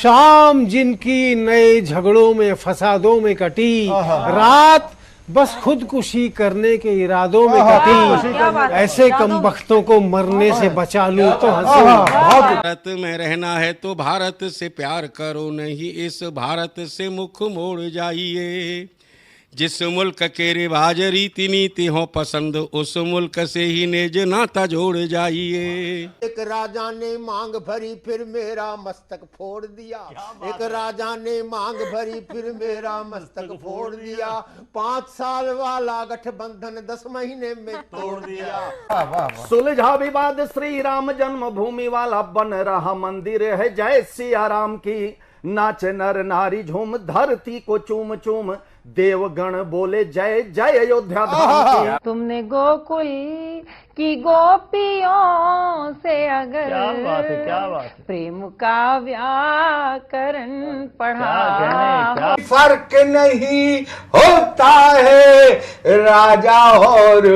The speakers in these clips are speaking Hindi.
शाम जिनकी नए झगड़ों में फसादों में कटी, रात बस खुदकुशी करने के इरादों में कटी, ऐसे कमबख्तों को मरने से बचा लूं तो हंसूं। भारत में रहना है तो भारत से प्यार करो, नहीं इस भारत से मुख मोड़ जाइए। जिस मुल्क के रिवाज रीति नीति हो पसंद, उस मुल्क से ही नेज नाता जोड़ जाइए। एक राजा ने मांग भरी फिर मेरा मस्तक फोड़ दिया, एक राजा ने मांग भरी फिर मेरा मस्तक फोड़ दिया। 5 साल वाला गठबंधन 10 महीने में तोड़ दिया। सुलझा विवाद श्री राम जन्मभूमि वाला, बन रहा मंदिर है जय सिया राम की। नाच नर नारी झूम धरती को चूम चूम, देवगण बोले जय जय अयोध्या धाम की। तुमने गोकुल की गोपियों से अगर क्या बात है। प्रेम का व्याकरण पढ़ा, फर्क नहीं होता है राजा और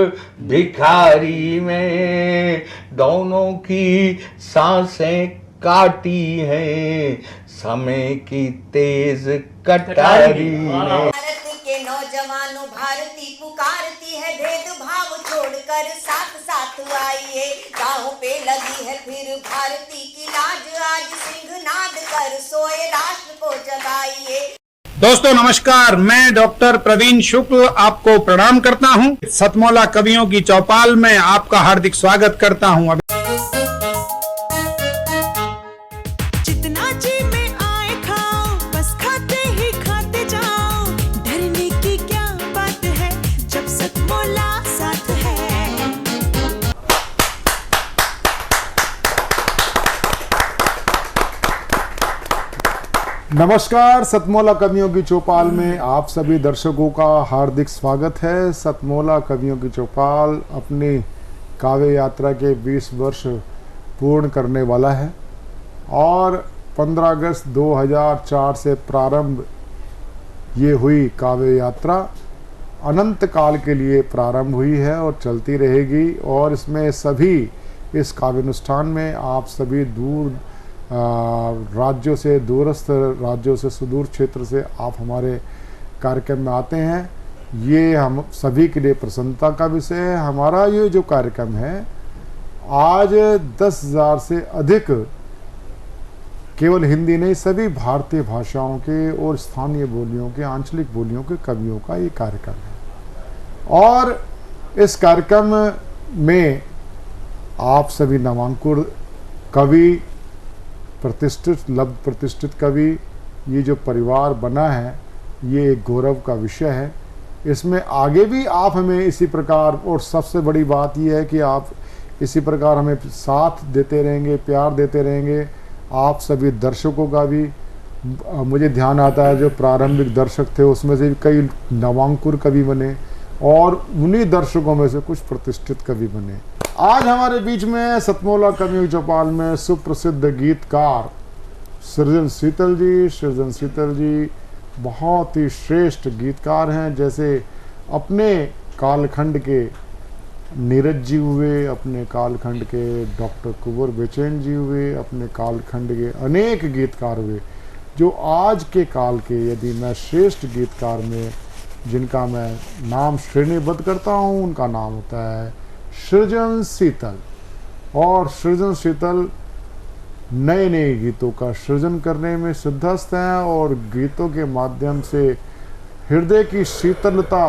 भिखारी में, दोनों की सांसें काटी हैं समय की तेज कटारी ने। भारत के नौजवानों भारती पुकारती है, भेदभाव छोड़कर साथ साथ आइए। गाँव पे लगी है फिर भारती की लाज, आज सिंहनाद कर सोए राष्ट्र को जगाइए। दोस्तों नमस्कार, मैं डॉक्टर प्रवीण शुक्ल आपको प्रणाम करता हूं। सतमौला कवियों की चौपाल में आपका हार्दिक स्वागत करता हूं। जितना जी में आए खाओ, बस खाते ही खाते जाओ। डरने की क्या बात है जब सतमौला साथ है। नमस्कार, सतमौला कवियों की चौपाल में आप सभी दर्शकों का हार्दिक स्वागत है। सतमौला कवियों की चौपाल अपनी काव्य यात्रा के 20 वर्ष पूर्ण करने वाला है और 15 अगस्त 2004 से प्रारंभ ये हुई काव्य यात्रा अनंत काल के लिए प्रारंभ हुई है और चलती रहेगी। और इसमें सभी इस काव्यानुष्ठान में आप सभी दूर राज्यों से, दूरस्थ राज्यों से, सुदूर क्षेत्र से आप हमारे कार्यक्रम में आते हैं। ये हम सभी के लिए प्रसन्नता का विषय है। हमारा ये जो कार्यक्रम है आज 10,000 से अधिक केवल हिंदी नहीं सभी भारतीय भाषाओं के और स्थानीय बोलियों के, आंचलिक बोलियों के कवियों का ये कार्यक्रम है। और इस कार्यक्रम में आप सभी नामांकुर कवि, प्रतिष्ठित लब्ध प्रतिष्ठित कवि, ये जो परिवार बना है ये एक गौरव का विषय है। इसमें आगे भी आप हमें इसी प्रकार, और सबसे बड़ी बात ये है कि आप इसी प्रकार हमें साथ देते रहेंगे, प्यार देते रहेंगे। आप सभी दर्शकों का भी मुझे ध्यान आता है जो प्रारंभिक दर्शक थे उसमें से कई नवांकुर कवि बने और उन्हीं दर्शकों में से कुछ प्रतिष्ठित कवि बने। आज हमारे बीच में सतमौला कवियों की चौपाल में सुप्रसिद्ध गीतकार सृजन शीतल जी। सृजन शीतल जी बहुत ही श्रेष्ठ गीतकार हैं। जैसे अपने कालखंड के नीरज जी हुए, अपने कालखंड के डॉक्टर कुंवर बेचैन जी हुए, अपने कालखंड के अनेक गीतकार हुए जो आज के काल के, यदि मैं श्रेष्ठ गीतकार में जिनका मैं नाम श्रेणीबद्ध करता हूँ उनका नाम होता है सृजन शीतल। और सृजन शीतल नए नए गीतों का सृजन करने में सिद्धस्त हैं और गीतों के माध्यम से हृदय की शीतलता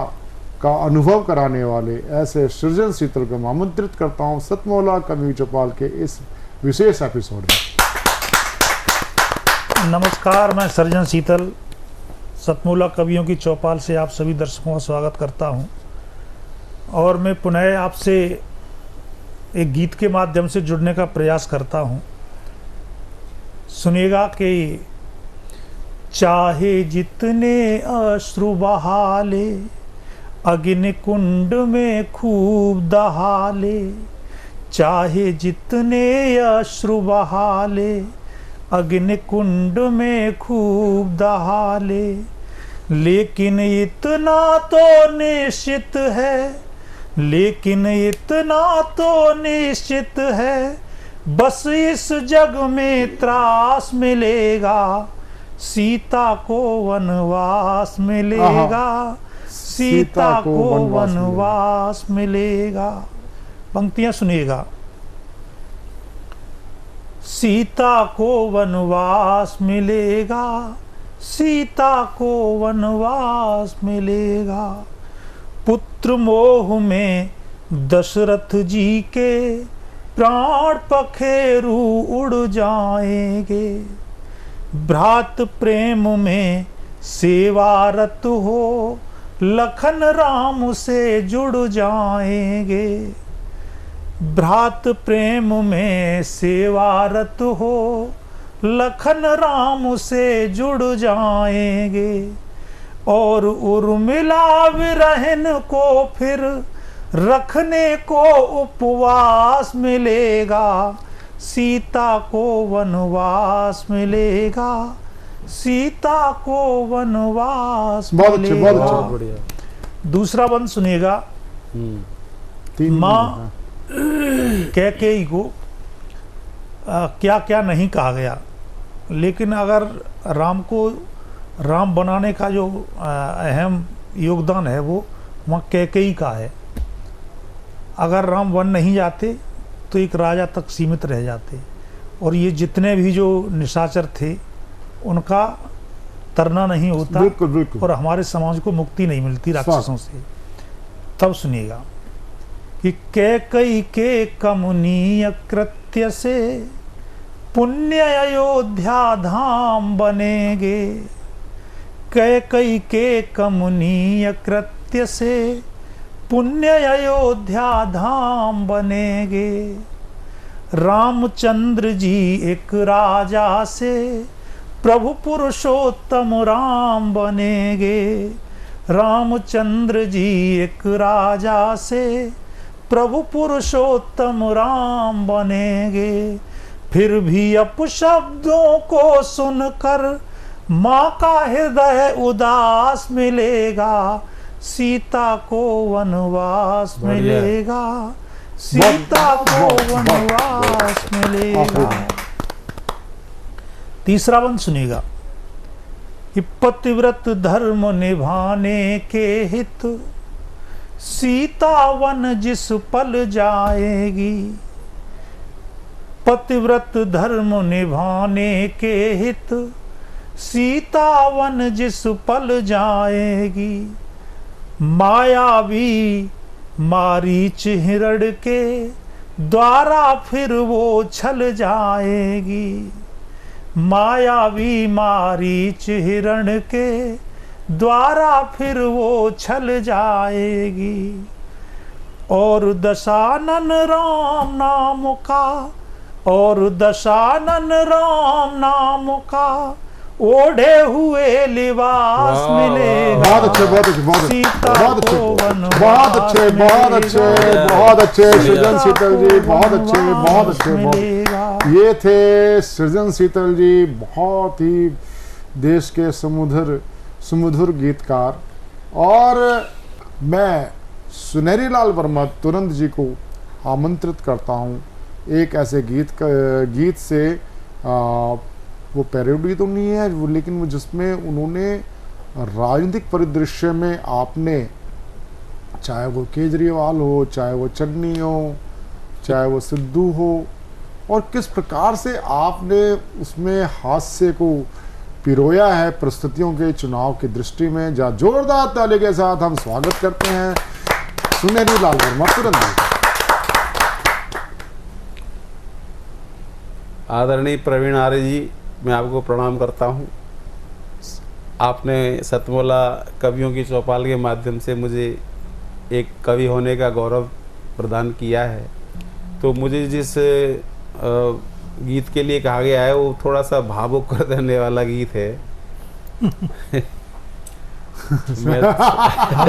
का अनुभव कराने वाले ऐसे सृजन शीतल को मैं आमंत्रित करता हूं सतमौला कवि चौपाल के इस विशेष एपिसोड में। नमस्कार, मैं सृजन शीतल सतमौला कवियों की चौपाल से आप सभी दर्शकों का स्वागत करता हूं। और मैं पुनः आपसे एक गीत के माध्यम से जुड़ने का प्रयास करता हूं। सुनिएगा कि चाहे जितने अश्रु बहा ले, अग्नि कुंड में खूब दहा ले। चाहे जितने अश्रु बहा ले, अग्नि कुंड में खूब दहा ले। लेकिन इतना तो निश्चित है, लेकिन इतना तो निश्चित है, बस इस जग में त्रास मिलेगा, सीता को वनवास मिलेगा, सीता को वनवास मिलेगा। पंक्तियां सुनिएगा। सीता को वनवास मिलेगा, सीता को वनवास मिलेगा। पुत्र मोह में दशरथ जी के प्राण पखेरु उड़ जाएंगे। भ्रात प्रेम में सेवारत हो, लखन राम से जुड़ जाएंगे। भ्रात प्रेम में सेवारत हो, लखन राम से जुड़ जाएंगे। और उर्मिला विरहन को फिर रखने को उपवास मिलेगा, सीता को वनवास मिलेगा, सीता को वनवास मिलेगा। बहुत बढ़िया। दूसरा बंद सुनिएगा। माँ कैकेयी को क्या क्या नहीं कहा गया, लेकिन अगर राम को राम बनाने का जो अहम योगदान है वो वहाँ कैकेयी का है। अगर राम वन नहीं जाते तो एक राजा तक सीमित रह जाते, और ये जितने भी जो निशाचर थे उनका तरना नहीं होता। बिल्कुल बिल्कुल। और हमारे समाज को मुक्ति नहीं मिलती राक्षसों से। तब सुनिएगा कि कैकेयी के कमनीय कृत्य से पुण्य अयोध्या धाम बनेंगे। कैकेयी के कमनीय कृत्य से पुण्य अयोध्या धाम बनेंगे। रामचंद्र जी एक राजा से प्रभु पुरुषोत्तम राम बनेंगे। रामचंद्र जी एक राजा से प्रभु पुरुषोत्तम राम बनेंगे। फिर भी अपशब्दों को सुनकर माँ का हृदय उदास मिलेगा, सीता को वनवास मिलेगा, सीता को वनवास मिलेगा। तीसरा बंद सुनिएगा कि पतिव्रत धर्म निभाने के हित सीता वन जिस पल जाएगी। पतिव्रत धर्म निभाने के हित सीता वन जिस पल जाएगी। मायावी मारीच हिरण के द्वारा फिर वो छल जाएगी। मायावी मारीच हिरण के द्वारा फिर वो छल जाएगी। और दशानन राम नाम का, और दशानन राम नाम का ओढ़े हुए लिबास मिलेगा। बहुत अच्छे, बहुत अच्छे, बहुत अच्छे, सीता बहुत अच्छे, को वनवास बहुत अच्छे, बहुत अच्छे, मिलेगा। बहुत अच्छे सृजन सीता शीतल जी, को बहुत अच्छे, बहुत अच्छे, वनवास बहुत। मिलेगा। ये थे सृजन शीतल जी, बहुत ही देश के सुमधुर गीतकार। और मैं सुनहरी लाल वर्मा तुरंत जी को आमंत्रित करता हूँ एक ऐसे गीत से, वो पैरोडी तो नहीं है वो, लेकिन वो जिसमें उन्होंने राजनीतिक परिदृश्य में आपने, चाहे वो केजरीवाल हो, चाहे वो चन्नी हो, चाहे वो सिद्धू हो, और किस प्रकार से आपने उसमें हास्य को पिरोया है परिस्थितियों के चुनाव की दृष्टि में। जा जोरदार ताली के साथ हम स्वागत करते हैं सुनहरी लाल वर्मा तुरंत जी। आदरणीय प्रवीण आर्य जी, मैं आपको प्रणाम करता हूं। आपने सतमोला कवियों की चौपाल के माध्यम से मुझे एक कवि होने का गौरव प्रदान किया है। तो मुझे जिस गीत के लिए कहा गया है वो थोड़ा सा भावुक कर देने वाला गीत है।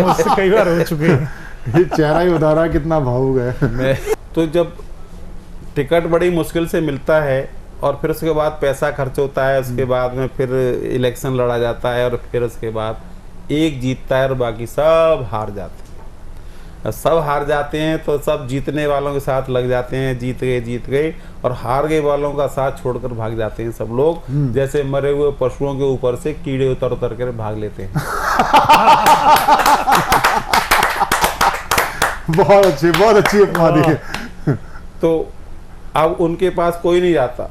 मुझसे कई बार हो चुके हैं। ये चेहरा ही बता रहा है कितना भावुक है। मैं तो जब टिकट बड़ी मुश्किल से मिलता है और फिर उसके बाद पैसा खर्च होता है, उसके बाद में फिर इलेक्शन लड़ा जाता है और फिर उसके बाद एक जीतता है और बाकी सब हार जाते हैं। सब हार जाते हैं तो सब जीतने वालों के साथ लग जाते हैं, जीत गए, और हार गए वालों का साथ छोड़कर भाग जाते हैं सब लोग, जैसे मरे हुए पशुओं के ऊपर से कीड़े उतर कर भाग लेते हैं। बहुत अच्छी उपमा दी है। तो अब उनके पास कोई नहीं जाता,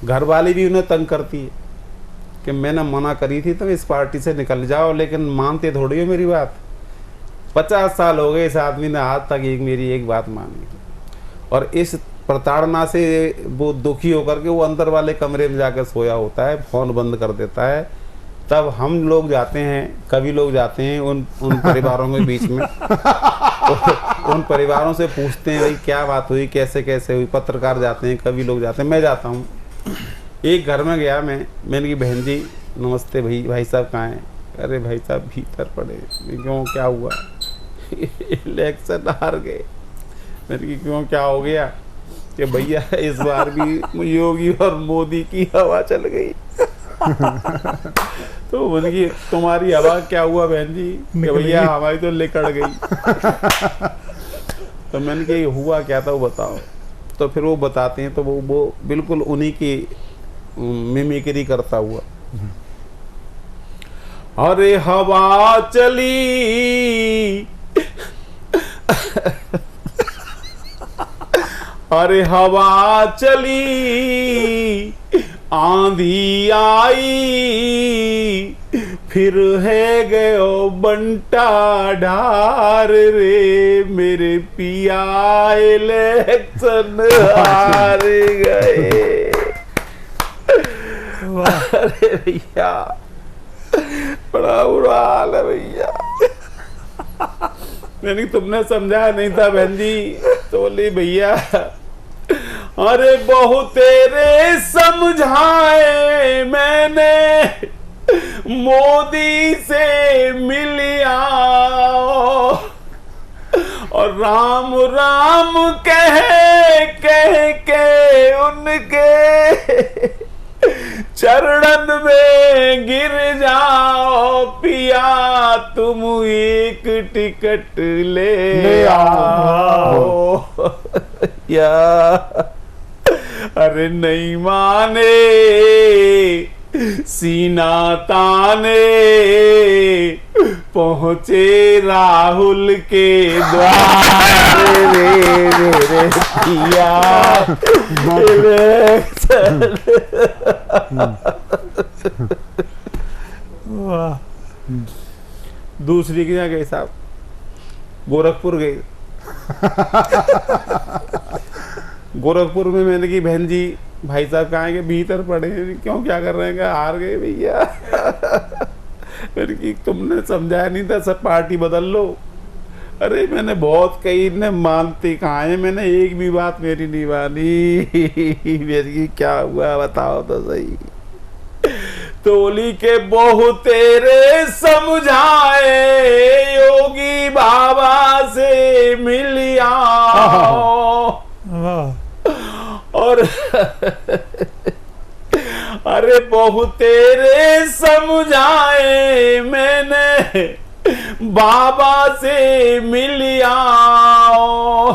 घर वाली भी उन्हें तंग करती है कि मैंने मना करी थी तुम इस पार्टी से निकल जाओ, लेकिन मानते थोड़ी हो मेरी बात। 50 साल हो गए इस आदमी ने आज तक मेरी एक बात मानी, और इस प्रताड़ना से वो दुखी होकर के वो अंदर वाले कमरे में जाकर सोया होता है, फोन बंद कर देता है। तब हम लोग जाते हैं, कवि लोग जाते हैं उन परिवारों के बीच में, उन परिवारों से पूछते हैं भाई क्या बात हुई, कैसे कैसे हुई। पत्रकार जाते हैं, कवि लोग जाते हैं, मैं जाता हूँ। एक घर में गया मैंने की बहन जी नमस्ते, भाई साहब कहाँ हैं? अरे भाई साहब भीतर पड़े। क्यों, क्या हुआ? इलेक्शन हार गए। मैंने की क्यों, क्या हो गया? कि भैया इस बार भी योगी और मोदी की हवा चल गई। तो मैंने की तुम्हारी हवा क्या हुआ बहन जी? कि भैया हमारी तो लिकड़ गई। तो मैंने कि हुआ क्या था वो बताओ। तो फिर वो बताते हैं, तो वो बिल्कुल उन्हीं की मिमिक्री करता हुआ, अरे हवा चली अरे हवा चली आंधी आई, फिर है गयो बंटा ढार रे, मेरे पिया इलेक्शन हार गए। अरे भैया बड़ा बुरा हाल है भैया। मैंने तुमने समझाया नहीं था बहन जी। तो बोली भैया अरे बहु तेरे समझाए मैंने, मोदी से मिल आओ, और राम राम कह के उनके चरणन में गिर जाओ, पिया तुम एक टिकट ले आओ। या अरे नहीं माने सीना ताने, पहुंचे राहुल के द्वार रे मेरे पिया। दूसरी की जगह गए साहब, गोरखपुर गए। गोरखपुर में मैंने की बहन जी भाई साहब कहाँ के भीतर पड़े हैं। क्यों, क्या कर रहे हैं? हार गए भैया। मैंने की तुमने समझाया नहीं था, सब पार्टी बदल लो। अरे मैंने बहुत कही, ने मानते कहाँ है, मैंने एक भी बात मेरी नहीं मानी। मेरी क्या हुआ बताओ तो सही। तोली के बहु तेरे समझाए, योगी बाबा से मिल आओ। और अरे बहु तेरे समझाए मैंने, बाबा से मिल आओ,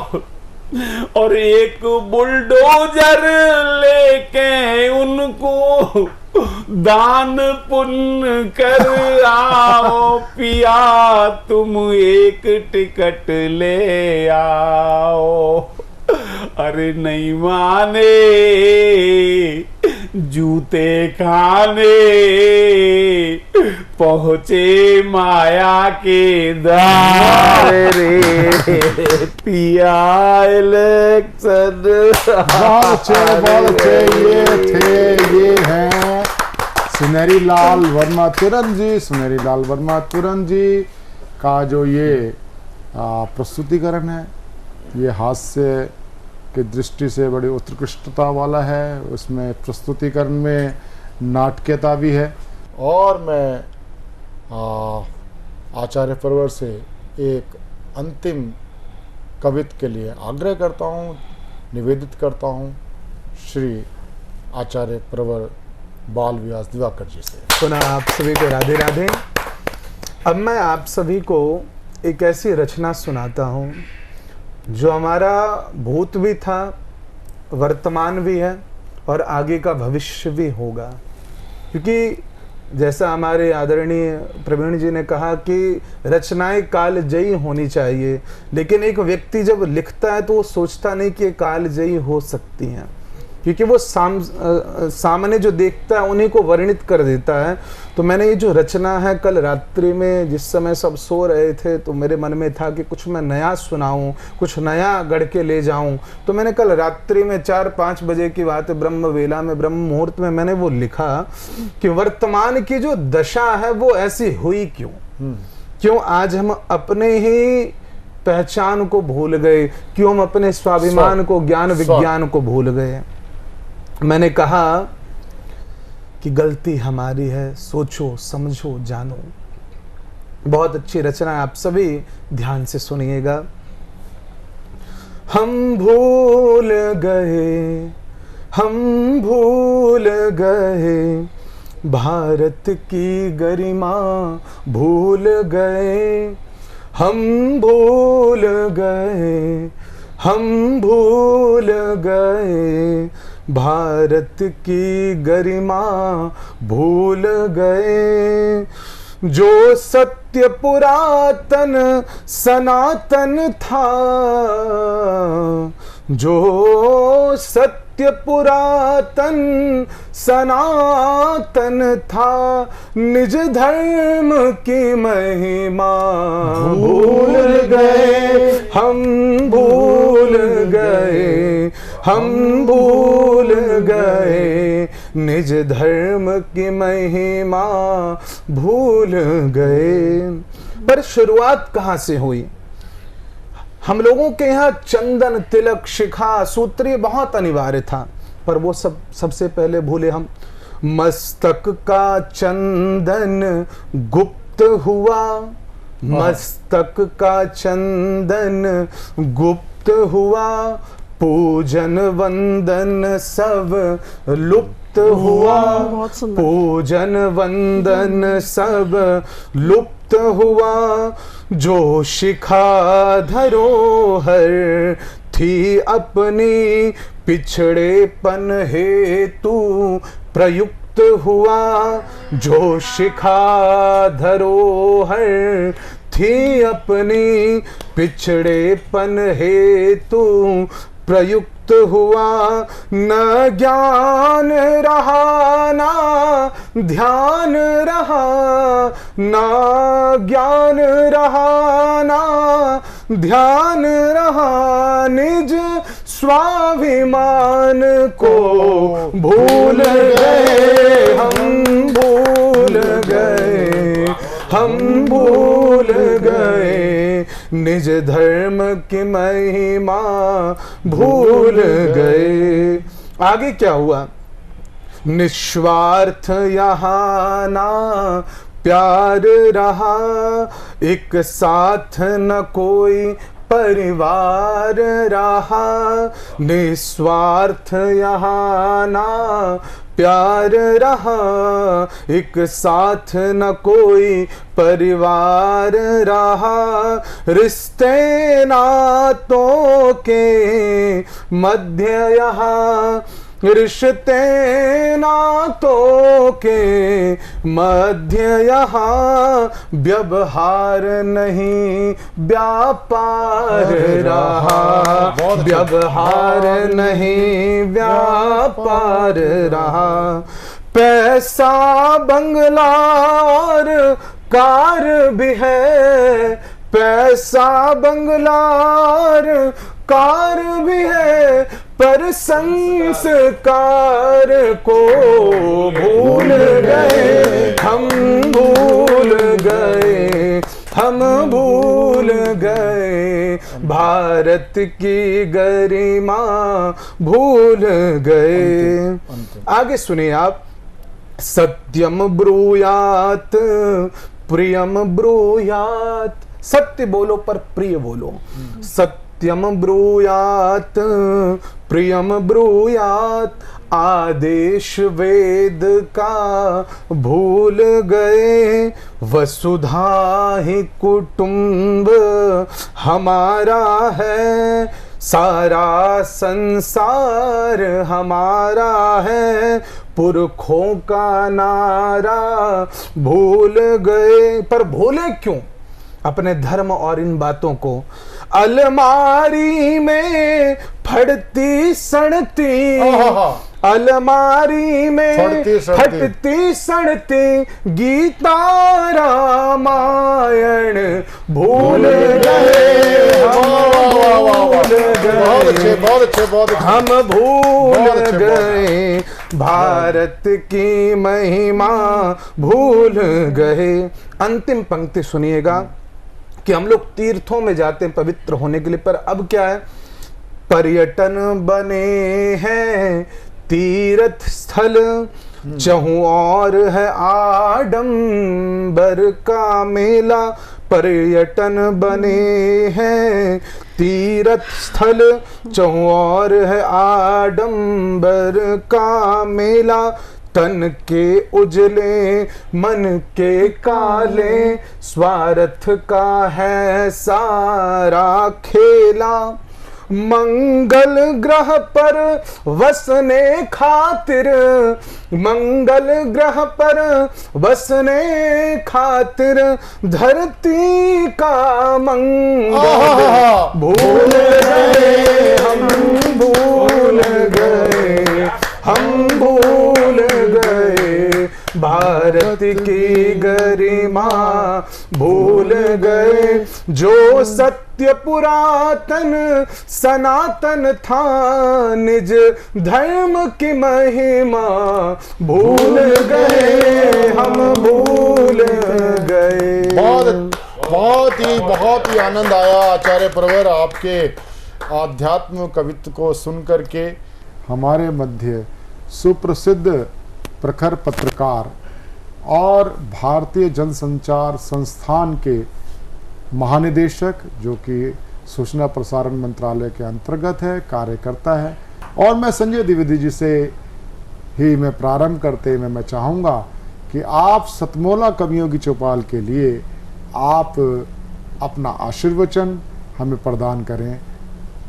और एक बुलडोजर लेके उनको दान पुण्य कर आओ, पिया तुम एक टिकट ले आओ। अरे नहीं माने जूते खाने, पहुंचे माया के द्वार रे पिया इलेक्शन। ये हैं सुनहरी लाल वर्मा तुरंत जी। सुनहरी लाल वर्मा तुरंत जी का जो ये प्रस्तुतिकरण है, ये हास्य की दृष्टि से बड़ी उत्कृष्टता वाला है। उसमें प्रस्तुतिकरण में नाटकीयता भी है। और मैं आचार्य प्रवर से एक अंतिम कविता के लिए आग्रह करता हूँ, निवेदित करता हूँ श्री आचार्य प्रवर बाल व्यास दिवाकर जी से। पुनः आप सभी को राधे राधे। अब मैं आप सभी को एक ऐसी रचना सुनाता हूँ जो हमारा भूत भी था, वर्तमान भी है और आगे का भविष्य भी होगा। क्योंकि जैसा हमारे आदरणीय प्रवीण जी ने कहा कि रचनाएं कालजयी होनी चाहिए, लेकिन एक व्यक्ति जब लिखता है तो वो सोचता नहीं कि कालजयी हो सकती हैं, क्योंकि वो सामने जो देखता है उन्हीं को वर्णित कर देता है। तो मैंने ये जो रचना है, कल रात्रि में जिस समय सब सो रहे थे तो मेरे मन में था कि कुछ मैं नया सुनाऊं, कुछ नया गढ़ के ले जाऊं। तो मैंने कल रात्रि में 4-5 बजे की बात है, ब्रह्म वेला में, ब्रह्म मुहूर्त में मैंने वो लिखा कि वर्तमान की जो दशा है वो ऐसी हुई क्यों आज हम अपने ही पहचान को भूल गए, क्यों हम अपने स्वाभिमान को, ज्ञान विज्ञान को भूल गए। मैंने कहा कि गलती हमारी है, सोचो समझो जानो। बहुत अच्छी रचना है, आप सभी ध्यान से सुनिएगा। हम भूल गए भारत की गरिमा, भूल गए हम भूल गए भारत की गरिमा, भूल गए जो सत्य पुरातन सनातन था, जो सत्य पुरातन सनातन था, निज धर्म की महिमा भूल गए हम, भूल गए निज धर्म की महिमा भूल गए। पर शुरुआत कहां से हुई? हम लोगों के यहाँ चंदन, तिलक, शिखा, सूत्र बहुत अनिवार्य था, पर वो सबसे पहले भूले हम। मस्तक का चंदन गुप्त हुआ, मस्तक का चंदन गुप्त हुआ, पूजन वंदन सब लुप्त हुआ, पूजन वंदन सब लुप्त हुआ, जो शिखा धरोहर थी अपनी पिछड़ेपन हेतु प्रयुक्त हुआ, जो शिखा धरोहर थी अपनी पिछड़ेपन हेतु प्रयुक्त हुआ, न ज्ञान रहा ना ध्यान रहा, न ज्ञान रहा ना ध्यान रहा, निज स्वाभिमान को भूल गए हम, भूल गए हम, भूल गए निज धर्म की महिमा भूल गए। आगे क्या हुआ? निस्वार्थ यहाँ ना प्यार रहा, एक साथ न कोई परिवार रहा, निस्वार्थ यहाँ ना प्यार रहा, एक साथ न कोई परिवार रहा, रिश्ते नातों के मध्य यहाँ, रिश्ते नातों के मध्य यहाँ, व्यवहार नहीं व्यापार रहा, व्यवहार नहीं व्यापार रहा, पैसा बंगला और कार भी है, पैसा बंगला और कार भी है, पर संस्कार को भूल गए हम, भूल गए हम, भूल गए भारत की गरिमा भूल गए। आगे सुनिए आप। सत्यम ब्रूयात प्रियम ब्रूयात, सत्य बोलो पर प्रिय बोलो। सत्यम ब्रूयात प्रियम ब्रूयात, आदेश वेद का भूल गए, वसुधा ही कुटुंब हमारा है, सारा संसार हमारा है, पुरखों का नारा भूल गए। पर भूले क्यों अपने धर्म और इन बातों को? अलमारी में फटती सड़ती, अलमारी में फटती सड़ती गीता रामायण भूल गए, हम भूल गए, भारत की महिमा भूल गए। अंतिम पंक्ति सुनिएगा कि हम लोग तीर्थों में जाते हैं पवित्र होने के लिए, पर अब क्या है? पर्यटन बने हैं तीर्थ स्थल, चहु और है आडंबर का मेला। पर्यटन बने हैं तीर्थ स्थल, चहु और है आडंबर का मेला। तन के उजले मन के काले, स्वार्थ का है सारा खेला। मंगल ग्रह पर वसने खातिर, मंगल ग्रह पर वसने खातिर, धरती का मंगल भूल गए, हम भूल गए, हम भूल गए, भारत की गरिमा भूल गए। जो सत्य पुरातन सनातन था, निज धर्म की महिमा भूल गए, हम भूल गए। बहुत ही आनंद आया आचार्य प्रवर आपके आध्यात्म कवित्व को सुन करके। हमारे मध्य सुप्रसिद्ध प्रखर पत्रकार और भारतीय जनसंचार संस्थान के महानिदेशक, जो कि सूचना प्रसारण मंत्रालय के अंतर्गत है, कार्यकर्ता है। और मैं संजय द्विवेदी जी से ही मैं प्रारंभ करते मैं चाहूँगा कि आप सतमोला कवियों की चौपाल के लिए आप अपना आशीर्वचन हमें प्रदान करें।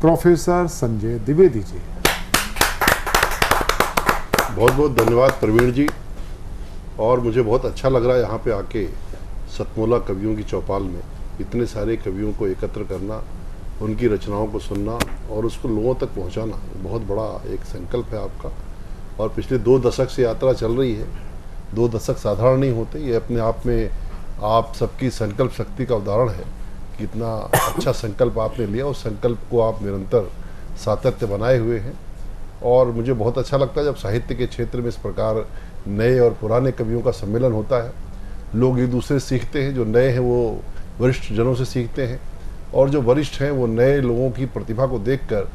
प्रोफेसर संजय द्विवेदी जी। बहुत बहुत धन्यवाद प्रवीण जी, और मुझे बहुत अच्छा लग रहा है यहाँ पे आके सतमोला कवियों की चौपाल में इतने सारे कवियों को एकत्र करना, उनकी रचनाओं को सुनना और उसको लोगों तक पहुँचाना बहुत बड़ा एक संकल्प है आपका। और पिछले 2 दशक से यात्रा चल रही है। 2 दशक साधारण नहीं होते, ये अपने आप में आप सबकी संकल्प शक्ति का उदाहरण है। कितना अच्छा संकल्प आपने लिया, उस संकल्प को आप निरंतर सातत्य बनाए हुए हैं। और मुझे बहुत अच्छा लगता है जब साहित्य के क्षेत्र में इस प्रकार नए और पुराने कवियों का सम्मेलन होता है। लोग एक दूसरे से सीखते हैं, जो नए हैं वो वरिष्ठ जनों से सीखते हैं, और जो वरिष्ठ हैं वो नए लोगों की प्रतिभा को देखकर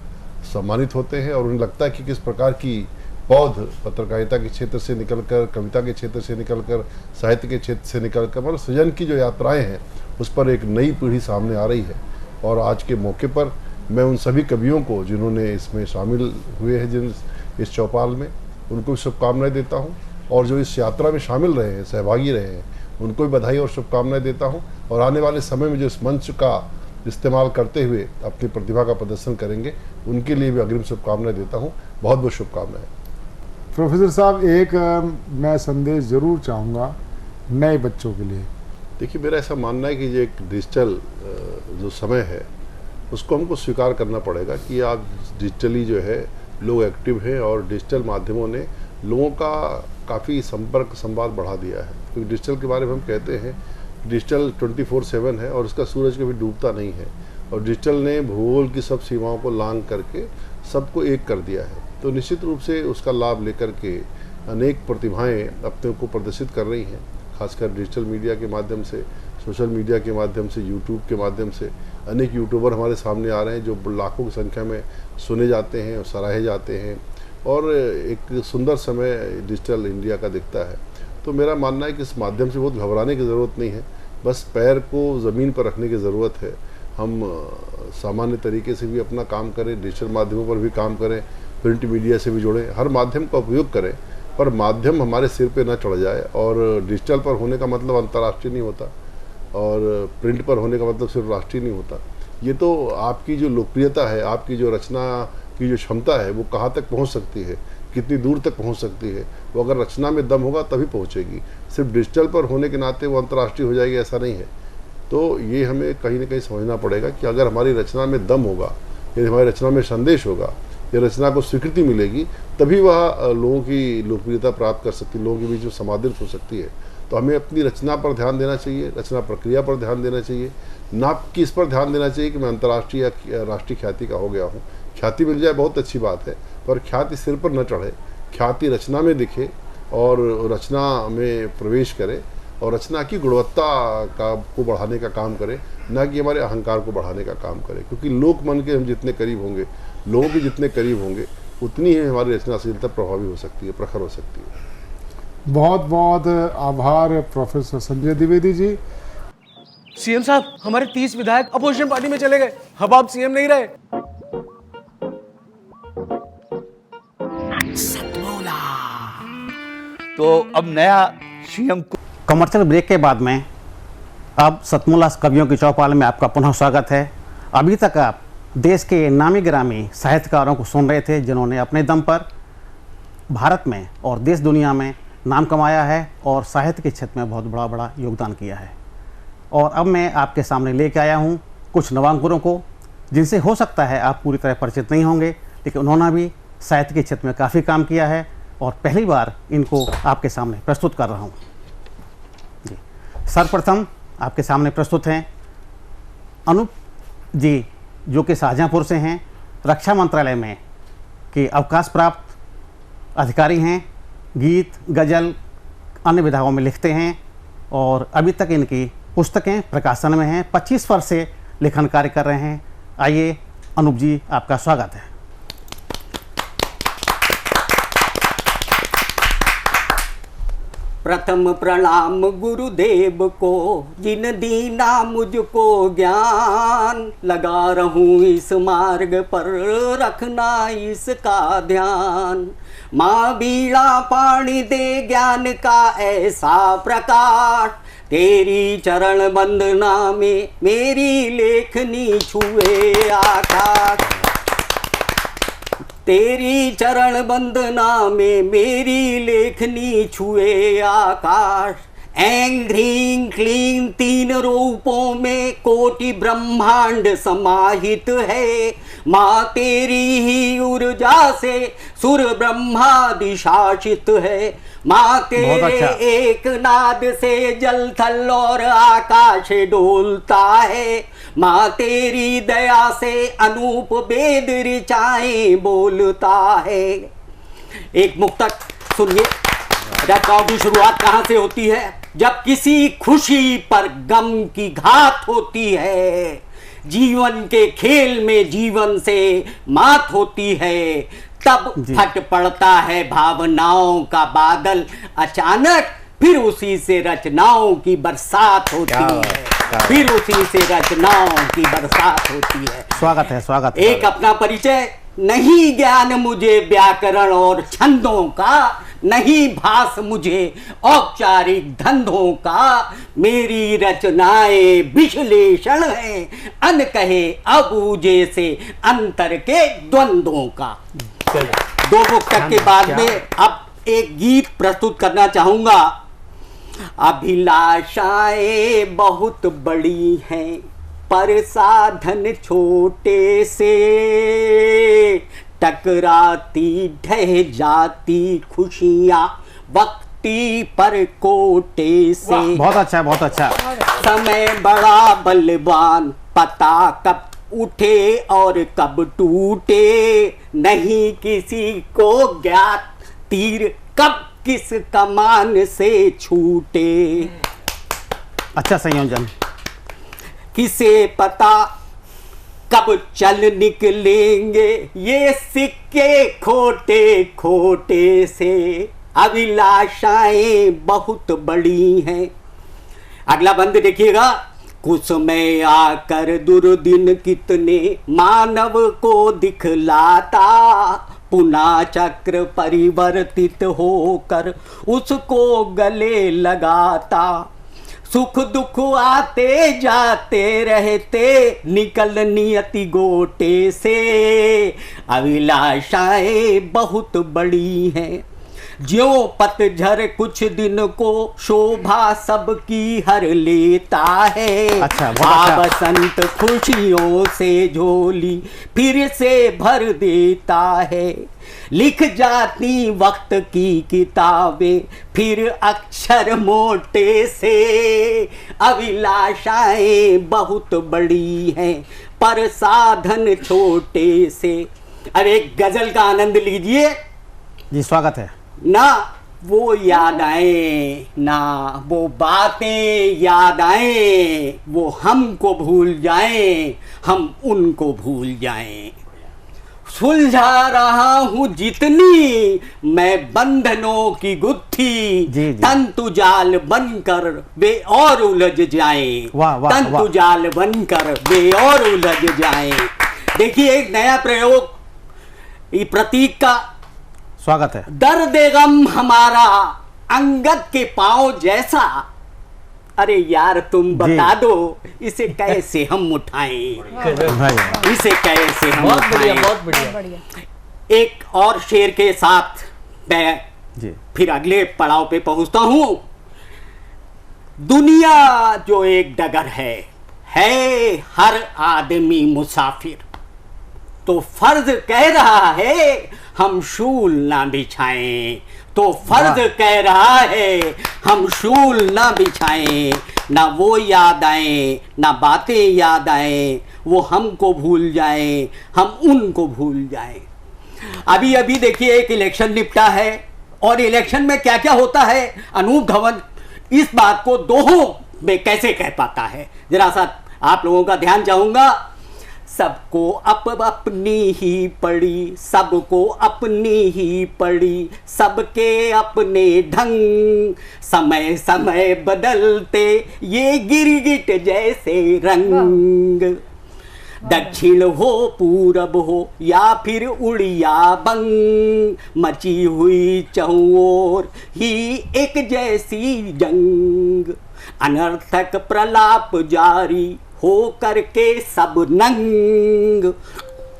सम्मानित होते हैं, और उन्हें लगता है कि किस प्रकार की पौध पत्रकारिता के क्षेत्र से निकलकर, कविता के क्षेत्र से निकलकर, साहित्य के क्षेत्र से निकलकर, मतलब सृजन की जो यात्राएँ हैं उस पर एक नई पीढ़ी सामने आ रही है। और आज के मौके पर मैं उन सभी कवियों को जिन्होंने इसमें शामिल हुए हैं, जिन इस चौपाल में, उनको शुभकामनाएं देता हूं। और जो इस यात्रा में शामिल रहे हैं, सहभागी रहे हैं, उनको भी बधाई और शुभकामनाएं देता हूं। और आने वाले समय में जो इस मंच का इस्तेमाल करते हुए अपनी प्रतिभा का प्रदर्शन करेंगे, उनके लिए भी अग्रिम शुभकामनाएं देता हूं। बहुत बहुत शुभकामनाएं। प्रोफेसर साहब, एक मैं संदेश जरूर चाहूँगा नए बच्चों के लिए। देखिए, मेरा ऐसा मानना है कि ये एक डिजिटल जो समय है उसको हमको स्वीकार करना पड़ेगा कि आज डिजिटली जो है लोग एक्टिव हैं, और डिजिटल माध्यमों ने लोगों का काफ़ी संपर्क संवाद बढ़ा दिया है। क्योंकि डिजिटल के बारे में हम कहते हैं डिजिटल 24/7 है और इसका सूरज कभी डूबता नहीं है। और डिजिटल ने भूगोल की सब सीमाओं को लांघ करके सबको एक कर दिया है। तो निश्चित रूप से उसका लाभ लेकर के अनेक प्रतिभाएं अपने को प्रदर्शित कर रही हैं, खासकर डिजिटल मीडिया के माध्यम से, सोशल मीडिया के माध्यम से, यूट्यूब के माध्यम से। अनेक यूट्यूबर हमारे सामने आ रहे हैं जो लाखों की संख्या में सुने जाते हैं और सराहे जाते हैं, और एक सुंदर समय डिजिटल इंडिया का दिखता है। तो मेरा मानना है कि इस माध्यम से बहुत घबराने की ज़रूरत नहीं है, बस पैर को ज़मीन पर रखने की ज़रूरत है। हम सामान्य तरीके से भी अपना काम करें, डिजिटल माध्यमों पर भी काम करें, प्रिंट मीडिया से भी जुड़ें, हर माध्यम का उपयोग करें, पर माध्यम हमारे सिर पे ना चढ़ जाए। और डिजिटल पर होने का मतलब अंतर्राष्ट्रीय नहीं होता, और प्रिंट पर होने का मतलब सिर्फ राष्ट्रीय नहीं होता। ये तो आपकी जो लोकप्रियता है, आपकी जो रचना की जो क्षमता है, वो कहाँ तक पहुँच सकती है, कितनी दूर तक पहुँच सकती है, वो अगर रचना में दम होगा तभी पहुँचेगी। सिर्फ डिजिटल पर होने के नाते वो अंतर्राष्ट्रीय हो जाएगी, ऐसा नहीं है। तो ये हमें कहीं ना कहीं समझना पड़ेगा कि अगर हमारी रचना में दम होगा, यदि हमारी रचना में संदेश होगा, या रचना को स्वीकृति मिलेगी, तभी वह लोगों की लोकप्रियता प्राप्त कर सकती है, लोगों के बीच में समादृत हो सकती है। तो हमें अपनी रचना पर ध्यान देना चाहिए, रचना प्रक्रिया पर ध्यान देना चाहिए, ना कि इस पर ध्यान देना चाहिए कि मैं अंतर्राष्ट्रीय या राष्ट्रीय ख्याति का हो गया हूँ। ख्याति मिल जाए बहुत अच्छी बात है, पर ख्याति सिर पर न चढ़े, ख्याति रचना में दिखे और रचना में प्रवेश करे, और रचना की गुणवत्ता को बढ़ाने का काम करे, ना कि हमारे अहंकार को बढ़ाने का काम करे। क्योंकि लोक मन के हम जितने करीब होंगे, लोगों के जितने करीब होंगे, उतनी ही हमारी रचनाशीलता प्रभावी हो सकती है, प्रखर हो सकती है। बहुत बहुत आभार प्रोफेसर संजय द्विवेदी जी। सीएम साहब, हमारे 30 विधायक अपोजिशन पार्टी में चले गए, अब आप सीएम नहीं रहे। तो अब नया सीएम को। कमर्शियल ब्रेक के बाद में अब सतमोला कवियों की चौपाल में आपका पुनः स्वागत है। अभी तक आप देश के नामी गिरामी साहित्यकारों को सुन रहे थे, जिन्होंने अपने दम पर भारत में और देश दुनिया में नाम कमाया है और साहित्य के क्षेत्र में बहुत बड़ा योगदान किया है। और अब मैं आपके सामने लेके आया हूँ कुछ नवांकुरों को, जिनसे हो सकता है आप पूरी तरह परिचित नहीं होंगे, लेकिन उन्होंने भी साहित्य के क्षेत्र में काफ़ी काम किया है और पहली बार इनको आपके सामने प्रस्तुत कर रहा हूँ जी। सर्वप्रथम आपके सामने प्रस्तुत हैं अनूप जी, जो कि शाहजहाँपुर से हैं, रक्षा मंत्रालय में के अवकाश प्राप्त अधिकारी हैं, गीत गज़ल अन्य विधाओं में लिखते हैं और अभी तक इनकी पुस्तकें प्रकाशन में हैं। 25 वर्ष से लेखन कार्य कर रहे हैं। आइए अनूप जी, आपका स्वागत है। प्रथम प्रणाम गुरुदेव को, जिन दीना मुझको ज्ञान, लगा रहूं इस मार्ग पर रखना इसका ध्यान। माँ बीड़ा पानी दे ज्ञान का ऐसा प्रकाश, तेरी चरण वंदना में मेरी लेखनी छुए आकाश। तेरी चरण वंदना में मेरी लेखनी छुए आकाश। ऐं ह्रीं क्लीं 3 रूपों में कोटि ब्रह्मांड समाहित है। माँ तेरी ही ऊर्जा से सुर ब्रह्मादि शासित है। माँ तेरे एक नाद से जल थल और आकाश डोलता है। माँ तेरी दया से अनूप वेद ऋचाएं बोलता है। एक मुक्तक सुनिए। रचनाओं की शुरुआत कहाँ से होती है? जब किसी खुशी पर गम की घात होती है, जीवन के खेल में जीवन से मात होती है, तब फट पड़ता है भावनाओं का बादल अचानक, फिर उसी से रचनाओं की बरसात होती है। फिर उसी से रचनाओं की बरसात होती है। स्वागत है, स्वागत है। एक अपना परिचय। नहीं ज्ञान मुझे व्याकरण और छंदों का, नहीं भास मुझे औपचारिक धंधों का, मेरी रचनाएं विश्लेषण है अनकहे अबूझे से अंतर के द्वंद्वों का। 2 मुक्तक के बाद में अब एक गीत प्रस्तुत करना चाहूंगा। अभिलाषाएं बहुत बड़ी हैं पर साधन छोटे से, टकराती ढह जाती खुशियां वक्ती पर कोटे से। बहुत अच्छा, बहुत अच्छा। समय बड़ा बलवान, पता कब उठे और कब टूटे, नहीं किसी को ज्ञात तीर कब किस कमान से छूटे। अच्छा संयोजन। किसे पता कब चल निकलेंगे ये सिक्के खोटे खोटे से। अभिलाषाएं बहुत बड़ी हैं। अगला बंद देखिएगा। कुछ में आकर दुर्दिन कितने मानव को दिखलाता, पुनः चक्र परिवर्तित होकर उसको गले लगाता। सुख दुख आते जाते रहते निकल नियति गोटे से। अभिलाषाएं बहुत बड़ी हैं, ज्यों पतझर कुछ दिन को शोभा सबकी हर लेता है। अच्छा, बसंत खुशियों से झोली फिर से भर देता है। लिख जाती वक्त की किताबें फिर अक्षर मोटे से। अभिलाषाएं बहुत बड़ी हैं पर साधन छोटे से। अब एक गजल का आनंद लीजिए जी। स्वागत है। ना वो याद आए, ना वो बातें याद आए, वो हमको भूल जाएं, हम उनको भूल जाएं। सुलझा रहा हूं जितनी मैं बंधनों की गुत्थी, तंतु जाल बनकर वे और उलझ जाएं। तंतु जाल बनकर वे और उलझ जाएं। देखिए एक नया प्रयोग ये प्रतीक का। स्वागत है। दर्द गम हमारा अंगद के पांव जैसा। अरे यार तुम बता दो इसे कैसे हम उठाएं, इसे कैसे हम बहुत बढ़िया, उठाएं। बहुत बढ़िया। एक और शेर के साथ मैं फिर अगले पड़ाव पे पहुंचता हूं। दुनिया जो एक डगर है हर आदमी मुसाफिर। तो फर्ज कह रहा है हम शूल ना बिछाएं। तो फर्ज कह रहा है हम शूल ना बिछाएं। ना वो याद आए, ना बातें याद आए, वो हमको भूल जाएं, हम उनको भूल जाएं। अभी अभी देखिए एक इलेक्शन निपटा है और इलेक्शन में क्या क्या होता है अनूप धवन इस बात को दोहों में कैसे कह पाता है, जरा सा आप लोगों का ध्यान चाहूंगा। सबको अपनी ही पड़ी, सबको अपनी ही पड़ी, सबके अपने ढंग। समय समय बदलते ये गिरगिट जैसे रंग। दक्षिण हो पूरब हो या फिर उड़िया बंग, मची हुई चहुओर ही एक जैसी जंग। अनर्थक प्रलाप जारी हो करके सब नंग।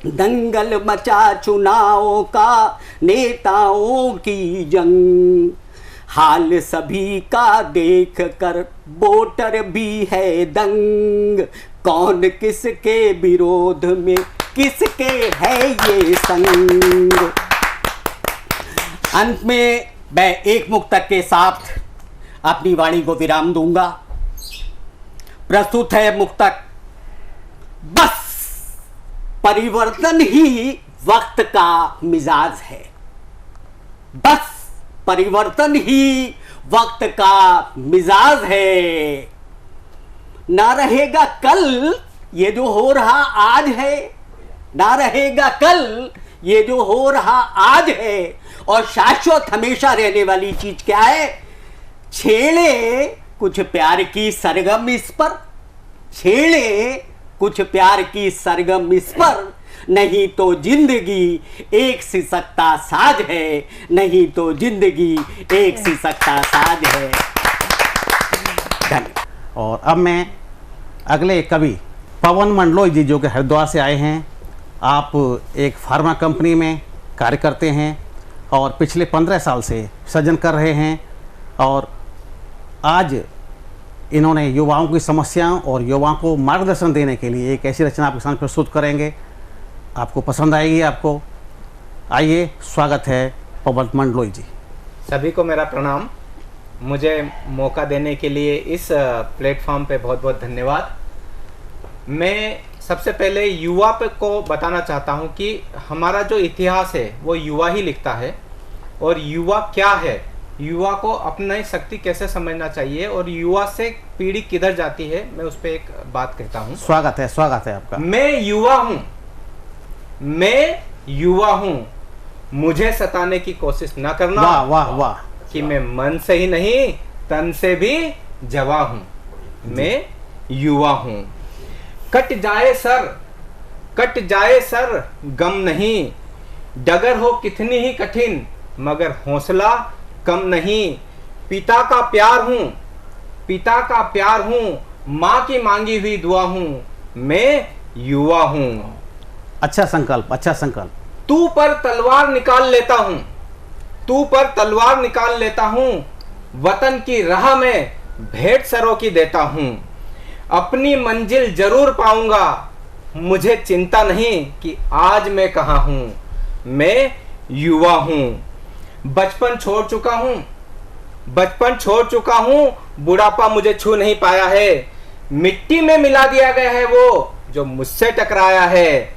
दंगल मचा चुनावों का नेताओं की जंग। हाल सभी का देख कर वोटर भी है दंग। कौन किसके विरोध में किसके है ये संग। अंत में मैं एक मुक्तक के साथ अपनी वाणी को विराम दूंगा। प्रस्तुत है मुक्तक। बस परिवर्तन ही वक्त का मिजाज है। बस परिवर्तन ही वक्त का मिजाज है। ना रहेगा कल ये जो हो रहा आज है, ना रहेगा कल ये जो हो रहा आज है। और शाश्वत हमेशा रहने वाली चीज क्या है? छेड़े कुछ प्यार की सरगम इस पर, छेड़े कुछ प्यार की सरगम इस पर। नहीं तो जिंदगी एक सिसकता साज है, नहीं तो जिंदगी एक सिसकता साज है। धन्यवाद। और अब मैं अगले कवि पवन मंडलोई जी जो कि हरिद्वार से आए हैं। आप एक फार्मा कंपनी में कार्य करते हैं और पिछले 15 साल से सृजन कर रहे हैं। और आज इन्होंने युवाओं की समस्याओं और युवाओं को मार्गदर्शन देने के लिए एक ऐसी रचना आपके सामने प्रस्तुत करेंगे। आपको पसंद आएगी आपको। आइए, स्वागत है पवन मंडलोई जी। सभी को मेरा प्रणाम। मुझे मौका देने के लिए इस प्लेटफॉर्म पे बहुत बहुत धन्यवाद। मैं सबसे पहले युवा पे को बताना चाहता हूँ कि हमारा जो इतिहास है वो युवा ही लिखता है। और युवा क्या है, युवा को अपनी शक्ति कैसे समझना चाहिए और युवा से पीढ़ी किधर जाती है, मैं उस पर एक बात कहता हूँ। स्वागत है आपका। मैं युवा हूँ, मैं युवा हूँ, मुझे सताने की कोशिश ना करना। वाह वाह वाह। कि मैं मन से ही नहीं तन से भी जवा हूँ, मैं युवा हूँ। कट जाए सर गम नहीं, डगर हो कितनी ही कठिन मगर हौसला कम नहीं। पिता का प्यार हूं, पिता का प्यार हूं, माँ की मांगी हुई दुआ हूं, मैं युवा हूं। अच्छा संकल्प, अच्छा संकल्प। तू पर तलवार निकाल लेता हूं, तू पर तलवार निकाल लेता हूं, वतन की राह में भेंट सरों की देता हूं। अपनी मंजिल जरूर पाऊंगा, मुझे चिंता नहीं कि आज मैं कहां हूं, मैं युवा हूं। बचपन छोड़ चुका हूं, बचपन छोड़ चुका हूं, बुढ़ापा मुझे छू नहीं पाया है। मिट्टी में मिला दिया गया है वो जो मुझसे टकराया है,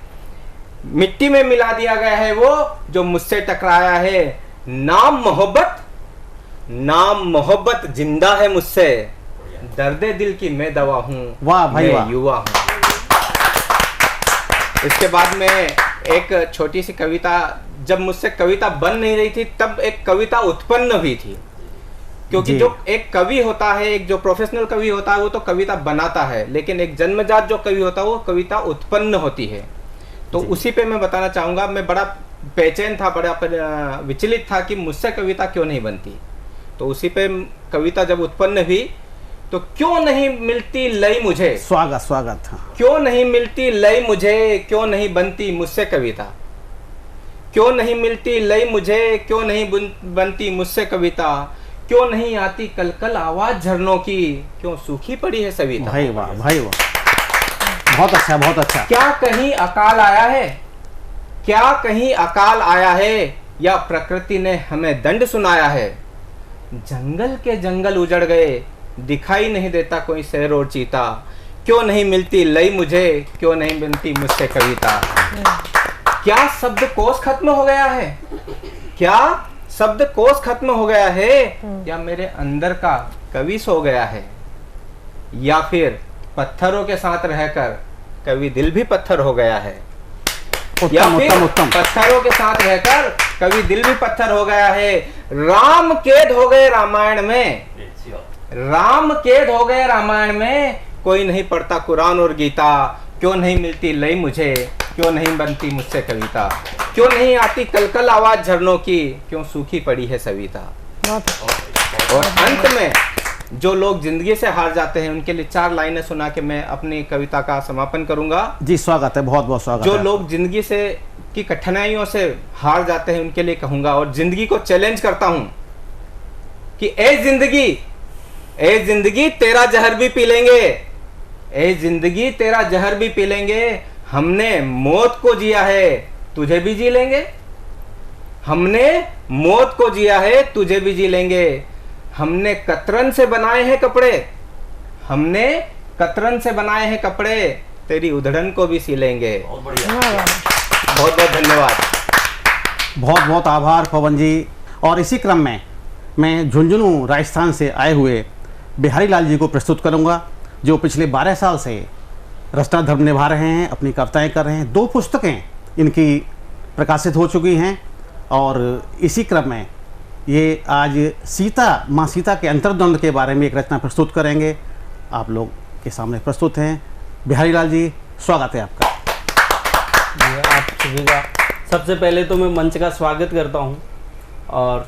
मिट्टी में मिला दिया गया है वो जो मुझसे टकराया है। नाम मोहब्बत, नाम मोहब्बत जिंदा है मुझसे, दर्दे दिल की मैं दवा हूं, वाह भाई मैं वाह। युवा हूं। इसके बाद में एक छोटी सी कविता, जब मुझसे कविता बन नहीं रही थी तब एक कविता उत्पन्न हुई थी, क्योंकि जी। जो एक कवि होता है, एक जो प्रोफेशनल कवि होता है वो तो कविता बनाता है, लेकिन एक जन्मजात जो कवि होता है वो कविता उत्पन्न होती है। तो उसी पे मैं बताना चाहूंगा, मैं बड़ा बेचैन था, बड़ा विचलित था कि मुझसे कविता क्यों नहीं बनती। तो उसी पे कविता जब उत्पन्न हुई तो क्यों नहीं मिलती लय मुझे, स्वागत स्वागत। क्यों नहीं मिलती लय मुझे, क्यों नहीं बनती मुझसे कविता, क्यों नहीं मिलती लय मुझे, क्यों नहीं बनती मुझसे कविता, क्यों नहीं आती कल कल आवाज झरनों की, क्यों सूखी पड़ी है सविता। भाई वाह, भाई वाह, बहुत अच्छा, बहुत अच्छा। क्या कहीं अकाल आया है, क्या कहीं अकाल आया है, या प्रकृति ने हमें दंड सुनाया है। जंगल के जंगल उजड़ गए, दिखाई नहीं देता कोई शेर और चीता, क्यों नहीं मिलती लय मुझे, क्यों नहीं बनती मुझसे कविता। क्या शब्द कोश खत्म हो गया है, क्या शब्द कोश खत्म हो गया है, या मेरे अंदर का कवि सो गया है, या फिर पत्थरों के साथ रहकर कवि दिल भी पत्थर हो गया है, या उत्तम, फिर उत्तम, उत्तम। पत्थरों के साथ रहकर कवि दिल भी पत्थर हो गया है। राम कैद हो गए रामायण में, राम कैद हो गए रामायण में, कोई नहीं पढ़ता कुरान और गीता, क्यों नहीं मिलती लय मुझे, क्यों नहीं बनती मुझसे कविता, क्यों नहीं आती कलकल आवाज झरनों की, क्यों सूखी पड़ी है सविता। और अंत में जो लोग जिंदगी से हार जाते हैं उनके लिए 4 लाइनें सुना के मैं अपनी कविता का समापन करूंगा। जी स्वागत है, बहुत बहुत स्वागत जो है। लोग जिंदगी से की कठिनाइयों से हार जाते हैं उनके लिए कहूंगा, और जिंदगी को चैलेंज करता हूं कि ए जिंदगी तेरा जहर भी पी लेंगे, ए जिंदगी तेरा जहर भी पी लेंगे, हमने मौत को जिया है तुझे भी जी लेंगे, हमने मौत को जिया है तुझे भी जी लेंगे। हमने कतरन से बनाए हैं कपड़े, हमने कतरन से बनाए हैं कपड़े, तेरी उधड़न को भी सी लेंगे। बहुत बहुत धन्यवाद। बहुत बहुत आभार पवन जी। और इसी क्रम में मैं झुंझुनू राजस्थान से आए हुए बिहारी लाल जी को प्रस्तुत करूंगा, जो पिछले 12 साल से रचना धर्म निभा रहे हैं, अपनी कविताएं कर रहे हैं। 2 पुस्तकें इनकी प्रकाशित हो चुकी हैं, और इसी क्रम में ये आज सीता, माँ सीता के अंतर्द्वंद के बारे में एक रचना प्रस्तुत करेंगे। आप लोग के सामने प्रस्तुत हैं बिहारी लाल जी, स्वागत है आपका। आप सभी का सबसे पहले तो मैं मंच का स्वागत करता हूं, और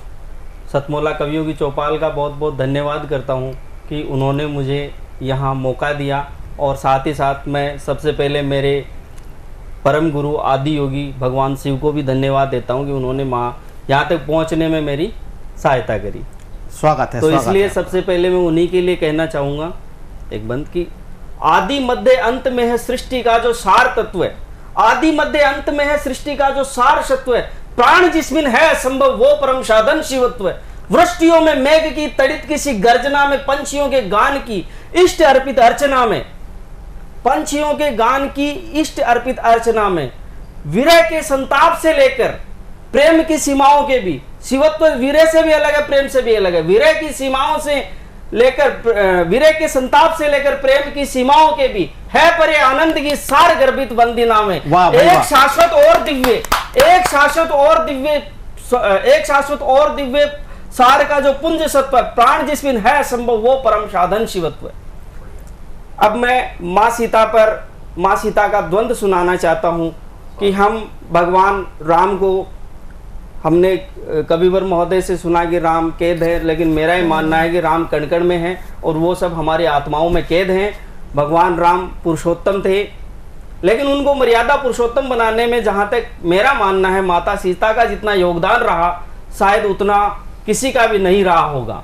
सतमोला कवियों की चौपाल का बहुत बहुत धन्यवाद करता हूं कि उन्होंने मुझे यहां मौका दिया। और साथ ही साथ मैं सबसे पहले मेरे परम गुरु आदि योगी भगवान शिव को भी धन्यवाद देता हूं कि उन्होंने यहाँ तक पहुँचने में मेरी सहायता करी। स्वागत है। तो स्वागत इसलिए है। सबसे पहले मैं उन्हीं के लिए कहना चाहूँगा एक बंद की, आदि मध्य अंत में है सृष्टि का जो सार तत्व है, आदि मध्य अंत में है सृष्टि का जो सार सत्व है, प्राण जिसमें है संभव वो परम साधन शिवत्व है। वृष्टियों में मेघ की तड़ित किसी गर्जना में, पंछियों के गान की इष्ट अर्पित अर्चना में, पंछियों के गान की इष्ट अर्पित अर्चना में, विरह के संताप से लेकर प्रेम की सीमाओं के भी, शिवत्व विरह से भी अलग है, प्रेम से भी अलग है। विरह की सीमाओं से लेकर, विरह के संताप से लेकर प्रेम की सीमाओं के भी है परे आनंद की सार गर्भित वंदिना में। एक शाश्वत और दिव्य, एक शाश्वत और दिव्य, एक शाश्वत और दिव्य सार का जो पुंज सत्व, प्राण जिसमें है संभव वो परम साधन शिवत्व। अब मैं माँ सीता पर, माँ सीता का द्वंद्व सुनाना चाहता हूँ कि हम भगवान राम को हमने कविवर महोदय से सुना कि राम कैद है, लेकिन मेरा ही मानना है कि राम कण-कण में है और वो सब हमारी आत्माओं में कैद हैं। भगवान राम पुरुषोत्तम थे, लेकिन उनको मर्यादा पुरुषोत्तम बनाने में जहाँ तक मेरा मानना है माता सीता का जितना योगदान रहा शायद उतना किसी का भी नहीं रहा होगा।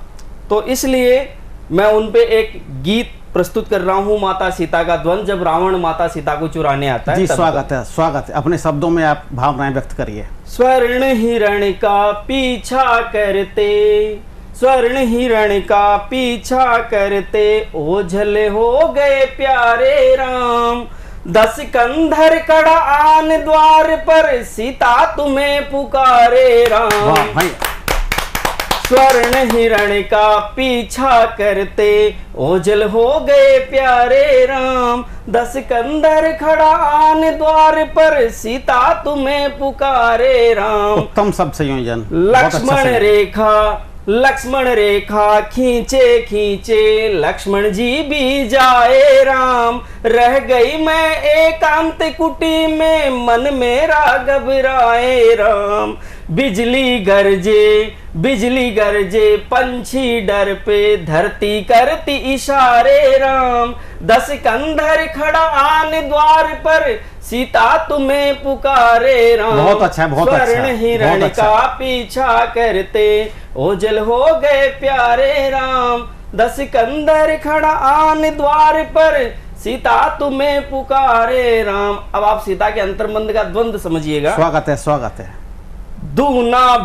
तो इसलिए मैं उन पे एक गीत प्रस्तुत कर रहा हूँ, माता सीता का द्वंद, जब रावण माता सीता को चुराने आता है। जी स्वागत है, स्वागत है। अपने शब्दों में आप भावनाएं व्यक्त करिए। स्वर्ण हिरण का पीछा करते, स्वर्ण हिरण का पीछा करते, ओझल हो गए प्यारे राम। 10 कंधर कड़ा आन द्वार पर, सीता तुम्हें पुकारे राम। स्वर्ण हिरण का पीछा करते, ओझल हो गए प्यारे राम। 10 कंधर खड़ा आन द्वार पर, सीता तुम्हें पुकारे राम। उत्तम शब्द संयोजन। लक्ष्मण रेखा खींचे खींचे, लक्ष्मण जी भी जाए राम। रह गई मैं एकांत कुटी में, मन मेरा घबराए राम। बिजली गरजे पंछी डर पे, धरती करती इशारे राम। 10 कंधर खड़ा आन द्वार पर, सीता तुम्हें पुकारे राम। बहुत अच्छा, बहुत अच्छा। स्वर्ण हिरण का पीछा करते, ओझल हो गए प्यारे राम। 10 कंधर खड़ा आन द्वार पर, सीता तुम्हें पुकारे राम। अब आप सीता के अंतर्मंद का द्वंद समझिएगा। स्वागत है, स्वागत है। दूना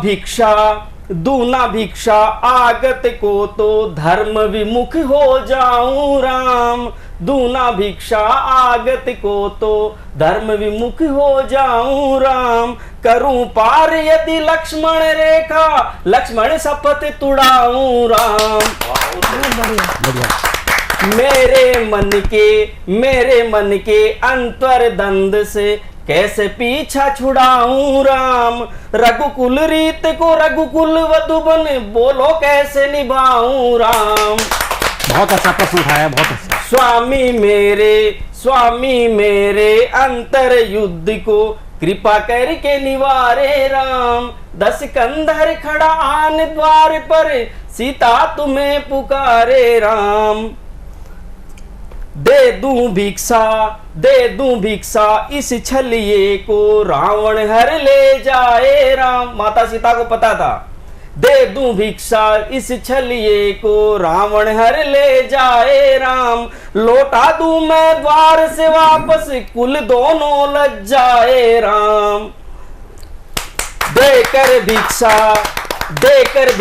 भिक्षा आगत को तो, धर्म विमुख हो जाऊं राम। दूना भिक्षा आगत को तो, धर्म विमुख हो जाऊं राम। करूं पार यदि लक्ष्मण रेखा, लक्ष्मण शपथ तुड़ाऊं राम। मेरे मन के अंतर दंड से, कैसे पीछा छुड़ाऊं राम। रघुकुल रीत को रघुकुल वधुबन, बोलो कैसे निभाऊं राम। बहुत अच्छा प्रश्न उठाया, बहुत अच्छा। स्वामी मेरे अंतर युद्ध को, कृपा करके निवारे राम। 10 कंधर खड़ा आन द्वार पर, सीता तुम्हें पुकारे राम। दे दूं भिक्षा इस छलिए को, रावण हर ले जाए राम। माता सीता को पता था, दे दूं भिक्षा इस छलिए को, रावण हर ले जाए राम। लौटा दूं मैं द्वार से वापस, कुल दोनों लज जाए राम। देकर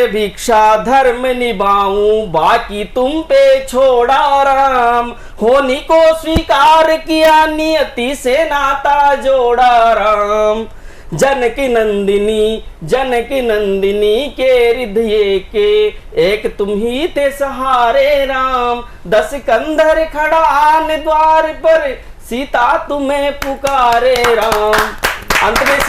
भिक्षा धर्म निभाऊं, बाकी तुम पे छोड़ा राम। होनी को स्वीकार किया, नियति से नाता जोड़ा राम। जनक नंदिनी के हृदय के, एक तुम ही थे सहारे राम। 10 कंधर खड़ा आन द्वार पर, सीता तुम्हें पुकारे राम। अंत में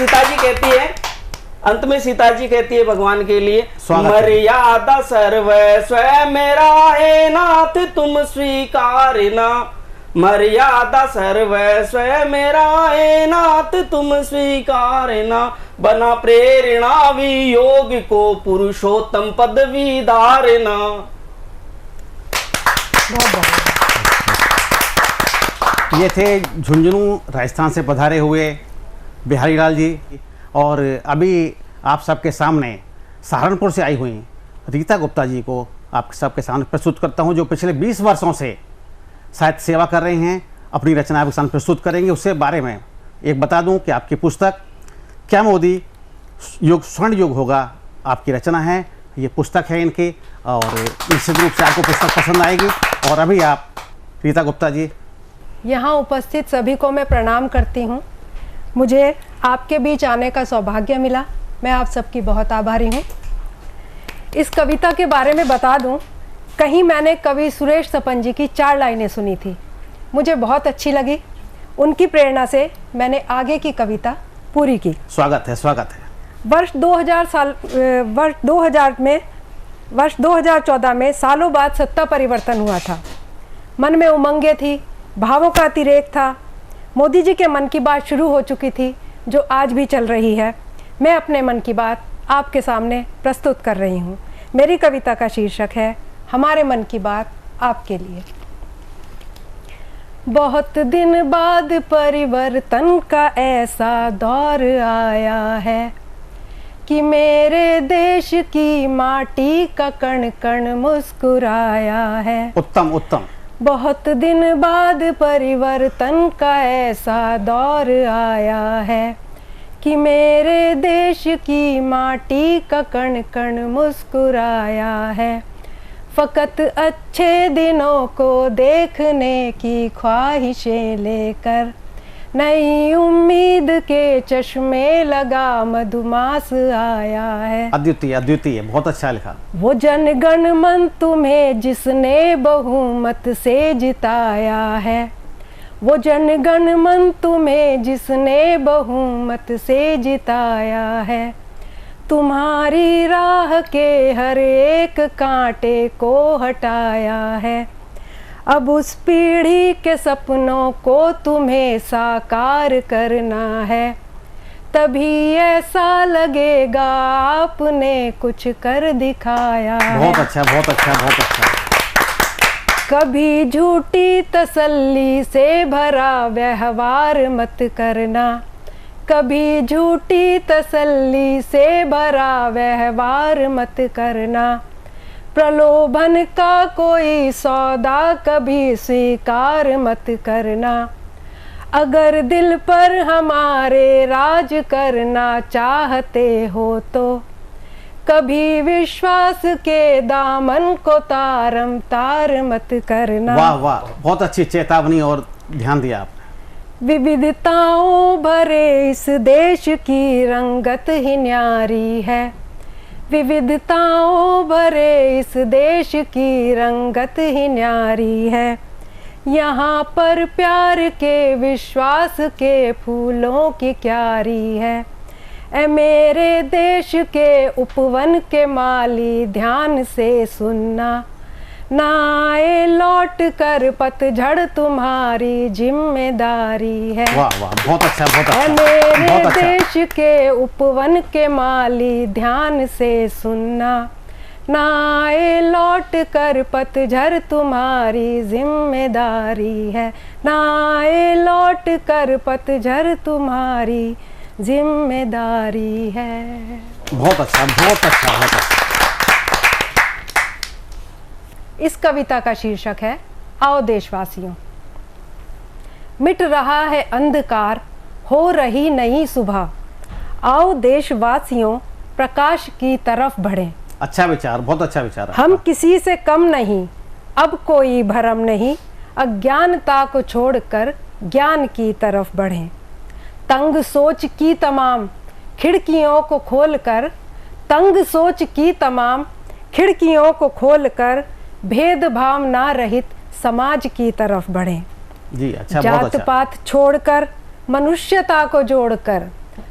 सीता जी कहती है भगवान के लिए, मर्यादा सर्वस्व मेरा है नाथ, तुम स्वीकारना। मर्यादा सर्वस्व मेरा है नाथ, तुम स्वीकारना। बना प्रेरणा वियोग को, पुरुषोत्तम पदवी धारना। ये थे झुंझुनू राजस्थान से पधारे हुए बिहारी लाल जी, और अभी आप सबके सामने सहारनपुर से आई हुई रीता गुप्ता जी को आप सबके सामने प्रस्तुत करता हूं, जो पिछले 20 वर्षों से साहित्य सेवा कर रहे हैं, अपनी रचना आपके सामने प्रस्तुत करेंगे। उससे बारे में एक बता दूं कि आपकी पुस्तक क्या मोदी युग स्वर्ण युग होगा आपकी रचना है, ये पुस्तक है इनकी, और निश्चित रूप से आपको पुस्तक पसंद आएगी। और अभी आप रीता गुप्ता जी। यहाँ उपस्थित सभी को मैं प्रणाम करती हूँ। मुझे आपके बीच आने का सौभाग्य मिला, मैं आप सबकी बहुत आभारी हूँ। इस कविता के बारे में बता दूँ, कहीं मैंने कवि सुरेश सपन जी की 4 लाइनें सुनी थी, मुझे बहुत अच्छी लगी। उनकी प्रेरणा से मैंने आगे की कविता पूरी की। स्वागत है, स्वागत है। वर्ष 2014 में सालों बाद सत्ता परिवर्तन हुआ था। मन में उमंगे थी, भावों का अतिरेक था। मोदी जी के मन की बात शुरू हो चुकी थी, जो आज भी चल रही है। मैं अपने मन की बात आपके सामने प्रस्तुत कर रही हूँ। मेरी कविता का शीर्षक है हमारे मन की बात आपके लिए। बहुत दिन बाद परिवर्तन का ऐसा दौर आया है कि मेरे देश की माटी का कण कण मुस्कुराया है। उत्तम उत्तम। बहुत दिन बाद परिवर्तन का ऐसा दौर आया है कि मेरे देश की माटी का कण कण मुस्कुराया है। फकत अच्छे दिनों को देखने की ख्वाहिशें लेकर नई उम्मीद के चश्मे लगा मधुमास आया है। अद्वितीय अद्वितीय, बहुत अच्छा लिखा। वो जनगण मन तुम्हें जिसने बहुमत से जिताया है, वो जनगण मन तुम्हें जिसने बहुमत से जिताया है। तुम्हारी राह के हर एक कांटे को हटाया है। अब उस पीढ़ी के सपनों को तुम्हें साकार करना है, तभी ऐसा लगेगा आपने कुछ कर दिखाया है। बहुत अच्छा बहुत अच्छा बहुत अच्छा। कभी झूठी तसल्ली से भरा व्यवहार मत करना, कभी झूठी तसल्ली से भरा व्यवहार मत करना। प्रलोभन का कोई सौदा कभी स्वीकार मत करना। अगर दिल पर हमारे राज करना चाहते हो तो कभी विश्वास के दामन को तारम तार मत करना। वाह वाह, बहुत अच्छी चेतावनी और ध्यान दिया आप। विविधताओं भरे इस देश की रंगत ही न्यारी है, विविधताओं भरे इस देश की रंगत ही न्यारी है। यहाँ पर प्यार के विश्वास के फूलों की क्यारी है। ऐ मेरे देश के उपवन के माली ध्यान से सुनना, ना आए लौट कर पतझड़ तुम्हारी जिम्मेदारी है। वाह वाह, बहुत अच्छा बहुत अच्छा। मेरे बहुत अच्छा। देश के उपवन के माली ध्यान से सुनना, ना आए लौट कर पतझड़ तुम्हारी जिम्मेदारी है। ना आए लौट कर पतझड़ तुम्हारी जिम्मेदारी है। बहुत अच्छा बहुत अच्छा बहुत अच्छा। इस कविता का शीर्षक है आओ देशवासियों। मिट रहा है अंधकार, हो रही नई सुबह, आओ देशवासियों प्रकाश की तरफ बढ़ें। अच्छा विचार, बहुत अच्छा विचार है। हम किसी से कम नहीं, अब कोई भरम नहीं, अज्ञानता को छोड़कर ज्ञान की तरफ बढ़ें। तंग सोच की तमाम खिड़कियों को खोलकर, तंग सोच की तमाम खिड़कियों को खोलकर भेदभाव ना रहित समाज की तरफ बढ़ें। जी अच्छा, बहुत जात अच्छा। पात छोड़कर मनुष्यता को जोड़कर,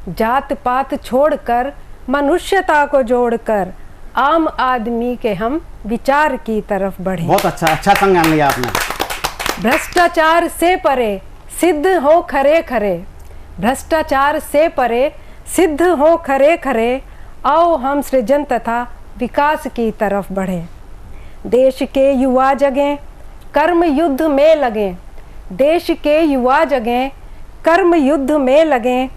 जात पात छोड़कर मनुष्यता को जोड़कर आम आदमी के हम विचार की तरफ बढ़ें। बहुत अच्छा अच्छा संज्ञान लिया आपने। भ्रष्टाचार से परे सिद्ध हो खरे खरे, भ्रष्टाचार से परे सिद्ध हो खरे खरे, आओ हम सृजन तथा विकास की तरफ बढ़ें। देश के युवा जगें कर्म युद्ध में लगें, देश के युवा जगें कर्म युद्ध में लगें,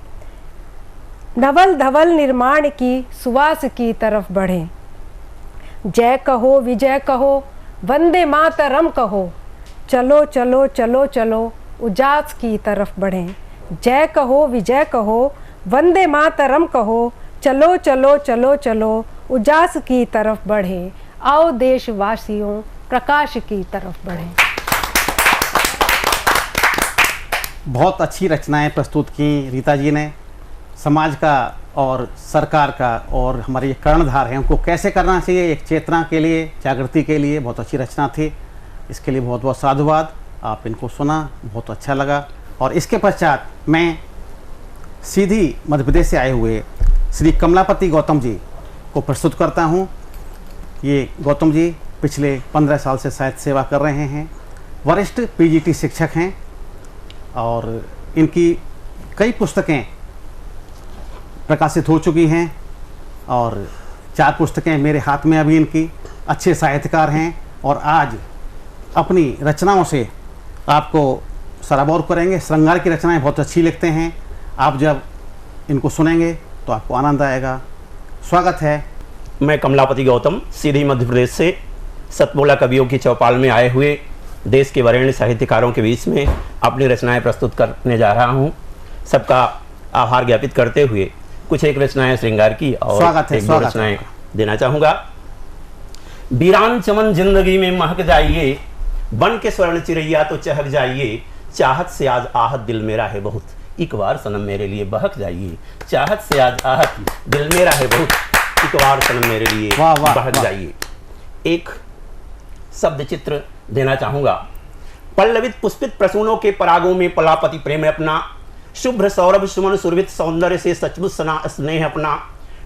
नवल धवल निर्माण की सुवास की तरफ बढ़ें। जय कहो विजय कहो वंदे मातरम कहो, चलो चलो चलो चलो उजास की तरफ बढ़ें। जय कहो विजय कहो वंदे मातरम कहो, चलो चलो चलो चलो उजास की तरफ बढ़ें। आओ देशवासियों प्रकाश की तरफ बढ़ें। बहुत अच्छी रचनाएं प्रस्तुत की रीता जी ने। समाज का और सरकार का और हमारे ये कर्णधार हैं उनको कैसे करना चाहिए, एक चेतना के लिए, जागृति के लिए बहुत अच्छी रचना थी। इसके लिए बहुत बहुत साधुवाद। आप इनको सुना, बहुत अच्छा लगा। और इसके पश्चात मैं सीधी मध्य प्रदेश से आए हुए श्री कमलापति गौतम जी को प्रस्तुत करता हूँ। ये गौतम जी पिछले 15 साल से साहित्य सेवा कर रहे हैं, वरिष्ठ पीजीटी शिक्षक हैं और इनकी कई पुस्तकें प्रकाशित हो चुकी हैं और 4 पुस्तकें मेरे हाथ में अभी इनकी। अच्छे साहित्यकार हैं और आज अपनी रचनाओं से आपको सराबोर करेंगे। श्रृंगार की रचनाएं बहुत अच्छी लिखते हैं। आप जब इनको सुनेंगे तो आपको आनंद आएगा। स्वागत है। मैं कमलापति गौतम, सीधी मध्य प्रदेश से सतमोला कवियों की चौपाल में आए हुए देश के वरेण्य साहित्यकारों के बीच में अपनी रचनाएं प्रस्तुत करने जा रहा हूं। सबका आभार ज्ञापित करते हुए कुछ एक रचनाएं श्रृंगार की और एक दो रचनाएं देना चाहूँगा। वीरान चमन जिंदगी में महक जाइए, बन के स्वर्ण चिड़ैया तो चहक जाइए, चाहत से आज आहत दिल मेरा है बहुत, एक बार सनम मेरे लिए बहक जाइए। चाहत से आज आहत दिल मेरा है बहुत, एक बार सनम मेरे लिए बहक जाइए। एक शब्द चित्र देना चाहूंगा। पल्लवित पुष्पित प्रसूनों के परागों में पलापति प्रेम अपना, शुभ्र सौरभ सुमन सुरभित सौंदर्य से सचमुच सना स्नेह अपना,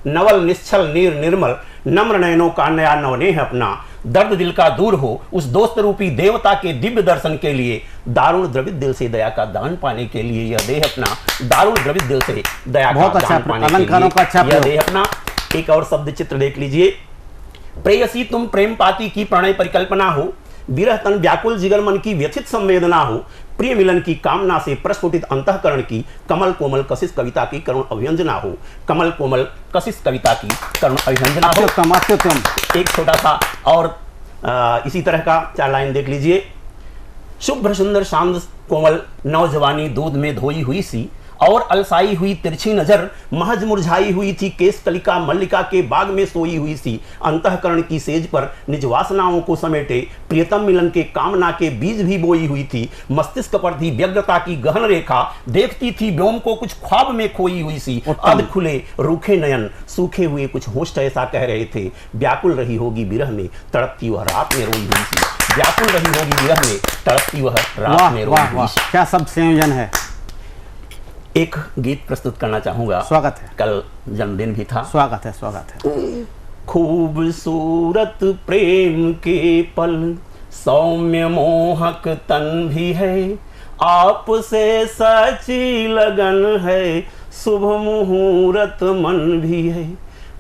नवल निश्चल नीर निर्मल नम्र नयनों का नया नवनेह अपना, दर्द दिल का दूर हो उस दोस्त रूपी देवता के दिव्य दर्शन के लिए, दारुण द्रवित दिल से दया का दान पाने के लिए यह देह अपना, दारुण द्रवित दिल से दया का दान पाने के लिए यह देह अपना। एक और शब्द चित्र देख लीजिए। प्रेयसी तुम प्रेम पाती की प्रणय परिकल्पना हो, विरह तन व्याकुल जिगर मन की व्यथित संवेदना हो, प्रिय मिलन की कामना से प्रस्फुटित अंतःकरण की कमल कोमल कशिश कविता की करुण अभिव्यंजना हो, कमल कोमल कशिश कविता की करुण अभिव्यंजना हो। एक छोटा सा और इसी तरह का 4 लाइन देख लीजिए। शुभ्र सुंदर शांत कोमल नौजवानी दूध में धोई हुई सी, और अलसाई हुई तिरछी नजर महज मुरझाई हुई थी, केस कलिका मल्लिका के बाग में सोई हुई सी, अंतःकरण की सेज पर निज वासनाओं को समेटे प्रियतम मिलन के कामना के बीज भी बोई हुई थी, मस्तिष्क पर थी व्यग्रता की गहन रेखा, देखती थी व्योम को कुछ ख्वाब में खोई हुई सी, अध खुले रूखे नयन सूखे हुए कुछ होस्ट ऐसा कह रहे थे, व्याकुल रही होगी विरह में तड़पती वह रात में रोई हुई सी, व्याकुल रही होगी विरह में तड़पती वह रात में रोई हुई सी। क्या शब्द संयोजन है। एक गीत प्रस्तुत करना चाहूंगा। स्वागत है। कल जन्मदिन भी था। स्वागत है, स्वागत है। खूबसूरत प्रेम के पल, सौम्य मोहक तन भी है, आपसे सच्ची लगन है, शुभ मुहूर्त मन भी है।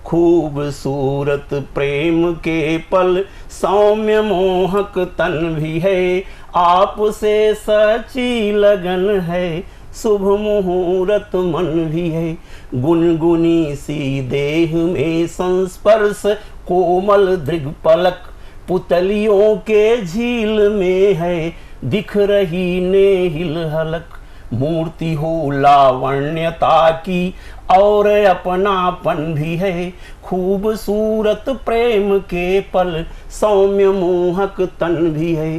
खूबसूरत प्रेम के पल, सौम्य मोहक तन भी है, आपसे सच्ची लगन है, शुभ मुहूर्त मन भी है। गुनगुनी सी देह में संस्पर्श कोमल दृग पलक, पुतलियों के झील में है, दिख रही नेहिल हलक, मूर्ति हो लावण्यता की और अपनापन भी है। खूबसूरत प्रेम के पल, सौम्य मोहक तन भी है।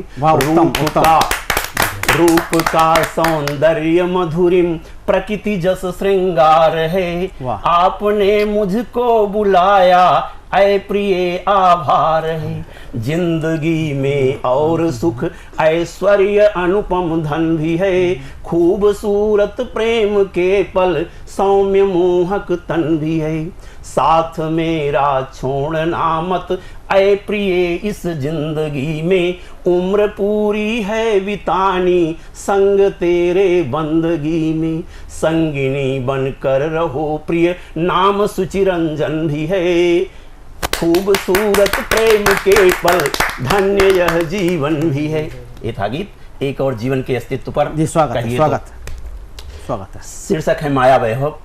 रूप का सौंदर्य मधुरिम प्रकृति जस श्रृंगार है, आपने मुझको बुलाया ऐ प्रिय आभार है। जिंदगी में और सुख ऐश्वर्य अनुपम धन भी है, खूबसूरत प्रेम के पल, सौम्य मोहक तन भी है। साथ मेरा छोड़ना मत ऐ प्रिय इस जिंदगी में, उम्र पूरी है बितानी संग तेरे बंदगी में, संगिनी बनकर रहो प्रिय नाम सुचिरंजन भी है। खूबसूरत प्रेम के पल, धन्य यह जीवन भी है। ये था गीत। एक और जीवन के अस्तित्व पर जी स्वागत है, स्वागत स्वागत है। शीर्षक है माया वैभव।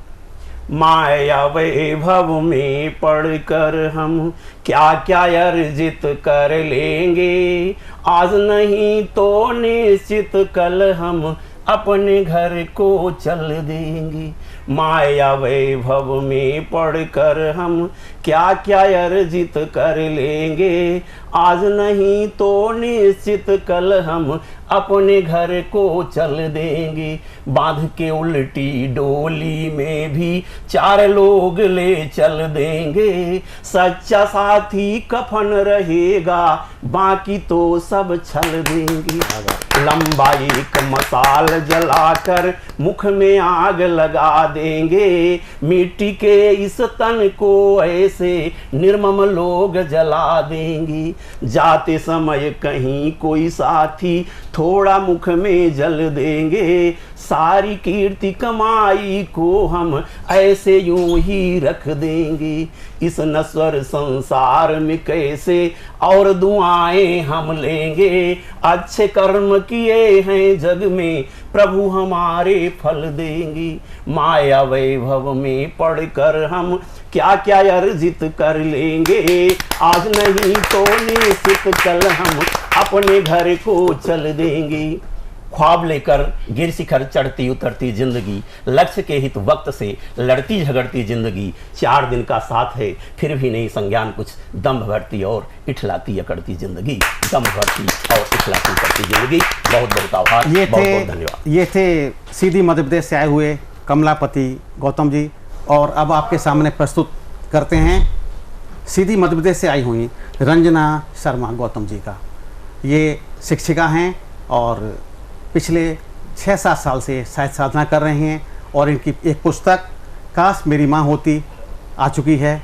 माया वैभव में पढ़कर हम क्या क्या अर्जित कर लेंगे, आज नहीं तो निश्चित कल हम अपने घर को चल देंगे। माया वैभव में पढ़कर हम क्या क्या अर्जित कर लेंगे, आज नहीं तो निश्चित कल हम अपने घर को चल देंगे। बांध के उल्टी डोली में भी 4 लोग ले चल देंगे, सच्चा साथी कफन रहेगा, बाकी तो सब छल देंगे। लंबा एक मसाल जलाकर मुख में आग लगा देंगे। मिट्टी के इस तन को ऐसे निर्मम लोग जला देंगे। जाते समय कहीं कोई साथी थोड़ा मुख में जल देंगे। सारी कीर्ति कमाई को हम ऐसे यूं ही रख देंगे। इस नश्वर संसार में कैसे और दुआएं हम लेंगे। अच्छे कर्म किए हैं जग में प्रभु हमारे फल देंगे। माया वैभव में पढ़कर हम क्या क्या अर्जित कर लेंगे। आज नहीं तो निश्चित कल हम अपने घर को चल देंगे। ख्वाब लेकर गिर शिखर चढ़ती उतरती जिंदगी, लक्ष्य के हित वक्त से लड़ती झगड़ती जिंदगी। 4 दिन का साथ है फिर भी नहीं संज्ञान कुछ, दम भरती और इठलाती अकड़ती जिंदगी। दम भरती और इठलाती करती जिंदगी। बहुत बहुत आभार, बहुत बहुत धन्यवाद। ये थे सीधी मध्य प्रदेश से आए हुए कमलापति गौतम जी। और अब आपके सामने प्रस्तुत करते हैं सीधी मध्य प्रदेश से आई हुई रंजना शर्मा गौतम जी का। ये शिक्षिका हैं और पिछले 6-7 साल से साहित्य साधना कर रहे हैं। और इनकी एक पुस्तक काश मेरी माँ होती आ चुकी है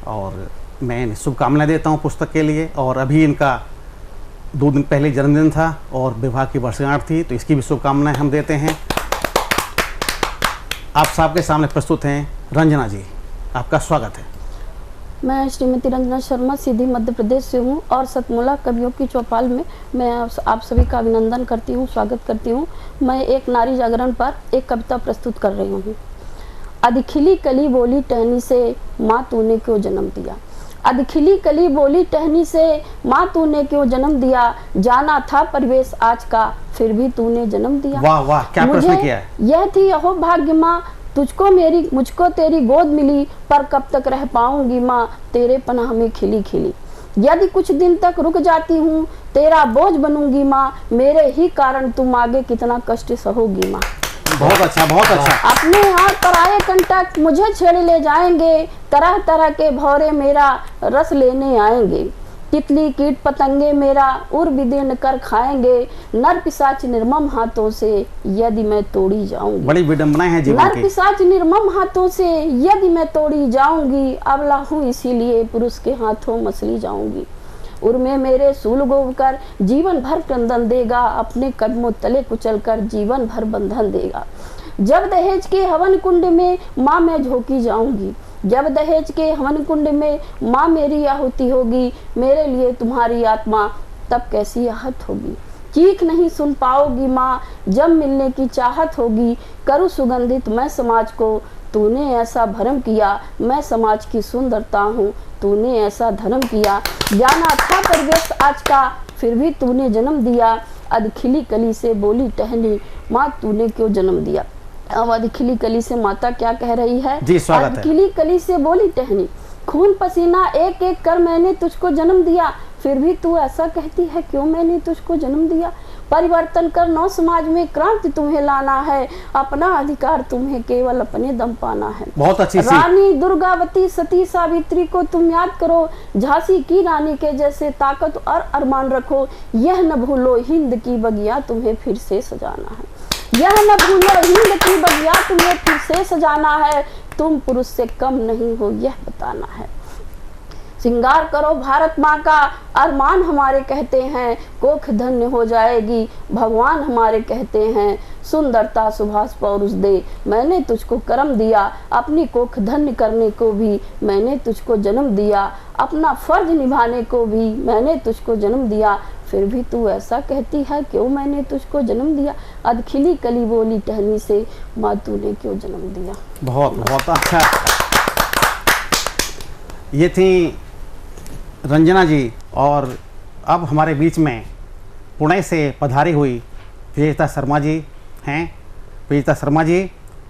और मैं इन्हें शुभकामनाएं देता हूँ पुस्तक के लिए। और अभी इनका 2 दिन पहले जन्मदिन था और विवाह की वर्षगांठ थी, तो इसकी भी शुभकामनाएं हम देते हैं। आप सबके सामने प्रस्तुत हैं रंजना जी, आपका स्वागत है। मैं श्रीमती रंजना शर्मा सीधी मध्य प्रदेश से हूँ और सतमोला कवियों की चौपाल में मैं आप सभी का अभिनंदन करती हूँ, स्वागत करती हूँ। मैं एक नारी जागरण पर एक कविता प्रस्तुत कर रही हूँ। अधखिली कली बोली टहनी से माँ तूने क्यों जन्म दिया। अधखिली कली बोली टहनी से माँ तूने क्यों जन्म दिया। जाना था परिवेश आज का फिर भी तूने जन्म दिया। वाह वाह, क्या प्रश्न किया है। यह थी अहो भाग्य माँ तुझको मेरी मुझको तेरी गोद मिली, पर कब तक रह पाऊंगी माँ तेरे पनाह में खिली खिली। यदि कुछ दिन तक रुक जाती हूँ तेरा बोझ बनूंगी माँ, मेरे ही कारण तुम आगे कितना कष्ट सहोगी माँ। बहुत अच्छा, बहुत अच्छा। अपने हाथ पर आए कंटक मुझे छेड़ ले जाएंगे, तरह तरह के भौरे मेरा रस लेने आएंगे। तितली कीट पतंगे मेरा उर बिदेन कर खाएंगे, नर पिशाच निर्मम हाथों से यदि मैं तोड़ी जाऊंगी। बड़ी विडंबनाएं हैं जीवन की। नर पिशाच निर्मम हाथों से यदि मैं तोड़ी जाऊंगी, अबला हूँ इसीलिए पुरुष के हाथों मसली जाऊंगी। उर में मेरे सूल गोव कर जीवन भर क्रंदन देगा, अपने कदमों तले कुचल कर जीवन भर बंधन देगा। जब दहेज के हवन कुंड में माँ मैं झोंकी जाऊंगी, जब दहेज के हवन कुंड में माँ मेरी आहुति होगी, मेरे लिए तुम्हारी आत्मा तब कैसी आहत होगी। चीख नहीं सुन पाओगी माँ जब मिलने की चाहत होगी, करूँ सुगंधित मैं समाज को तूने ऐसा भरम किया। मैं समाज की सुंदरता हूँ तूने ऐसा धर्म किया। जाना था परिवेश आज का फिर भी तूने जन्म दिया। अधखिली कली से बोली टहनी माँ तूने क्यों जन्म दिया। अब अधखिली कली से माता क्या कह रही है जी, स्वागत है। अधखिली कली से बोली टहनी खून पसीना एक एक कर मैंने तुझको जन्म दिया, फिर भी तू ऐसा कहती है क्यों मैंने तुझको जन्म दिया। परिवर्तन कर नौ समाज में क्रांति तुम्हें लाना है, अपना अधिकार तुम्हें केवल अपने दम पाना है। बहुत अच्छी रानी दुर्गावती सती सावित्री को तुम याद करो, झांसी की रानी के जैसे ताकत और अरमान रखो। यह न भूलो हिंद की बगिया तुम्हें फिर से सजाना है। यह न भूलो हिंद की बगिया तुम्हें फिर से सजाना है। तुम पुरुष से कम नहीं हो यह बताना है। श्रृंगार करो भारत माँ का अरमान हमारे कहते हैं, कोख धन्य हो जाएगी भगवान हमारे कहते हैं। सुंदरता सुभाष पौरुष दे मैंने तुझको कर्म दिया, अपनी कोख धन्य करने को भी मैंने तुझको जन्म दिया। अपना फर्ज निभाने को भी मैंने तुझको जन्म दिया, फिर भी तू ऐसा कहती है क्यों मैंने तुझको जन्म दिया। अधखिली कली बोली टहनी से माँ तूने क्यों जन्म दिया। बहुत बहुत अच्छा। ये थी रंजना जी। और अब हमारे बीच में पुणे से पधारी हुई विजेता शर्मा जी हैं। विजेता शर्मा जी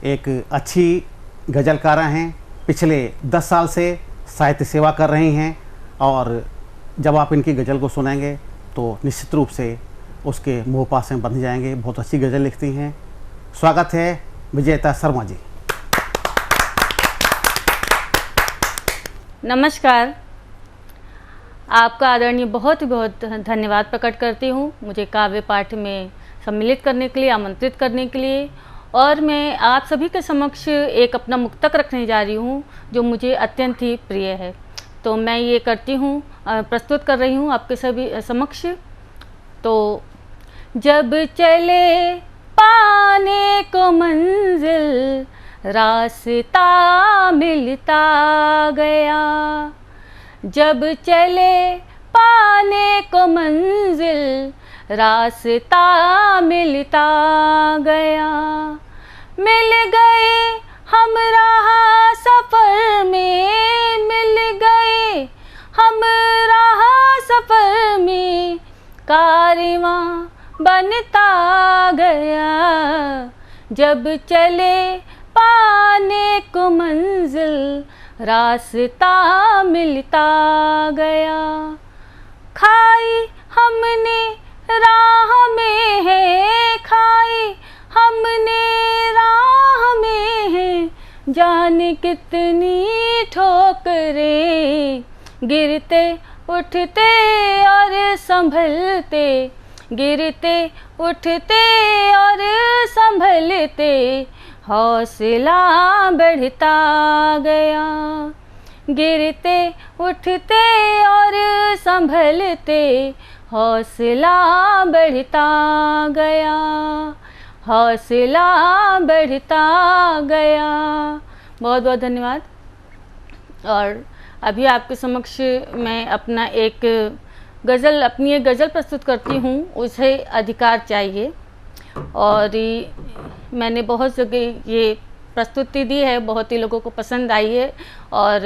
एक अच्छी गज़लकारा हैं, पिछले 10 साल से साहित्य सेवा कर रही हैं और जब आप इनकी गज़ल को सुनेंगे तो निश्चित रूप से उसके मुँह पास में बंध जाएंगे। बहुत अच्छी गज़ल लिखती हैं। स्वागत है विजेता शर्मा जी। नमस्कार, आपका आदरणीय बहुत बहुत धन्यवाद प्रकट करती हूँ मुझे काव्य पाठ में सम्मिलित करने के लिए, आमंत्रित करने के लिए। और मैं आप सभी के समक्ष एक अपना मुक्तक रखने जा रही हूँ जो मुझे अत्यंत ही प्रिय है। तो मैं ये करती हूँ, प्रस्तुत कर रही हूँ आपके सभी समक्ष। तो जब चले पाने को मंजिल रास्ता मिलता गया, जब चले पाने को मंजिल रास्ता मिलता गया, मिल गए हम राह सफ़र में, मिल गए हम राह सफ़र में, कारवां बनता गया, जब चले पाने को मंजिल रास्ता मिलता गया। खाई हमने राह में है, खाई हमने राह में है, जाने कितनी ठोकरें, गिरते उठते और संभलते, गिरते उठते और संभलते, हौसला बढ़ता गया, गिरते उठते और संभलते, हौसला बढ़ता गया, हौसला बढ़ता गया। बहुत बहुत धन्यवाद। और अभी आपके समक्ष मैं अपना एक गज़ल, अपनी एक गज़ल प्रस्तुत करती हूँ, उसे अधिकार चाहिए। और मैंने बहुत जगह ये प्रस्तुति दी है, बहुत ही लोगों को पसंद आई है और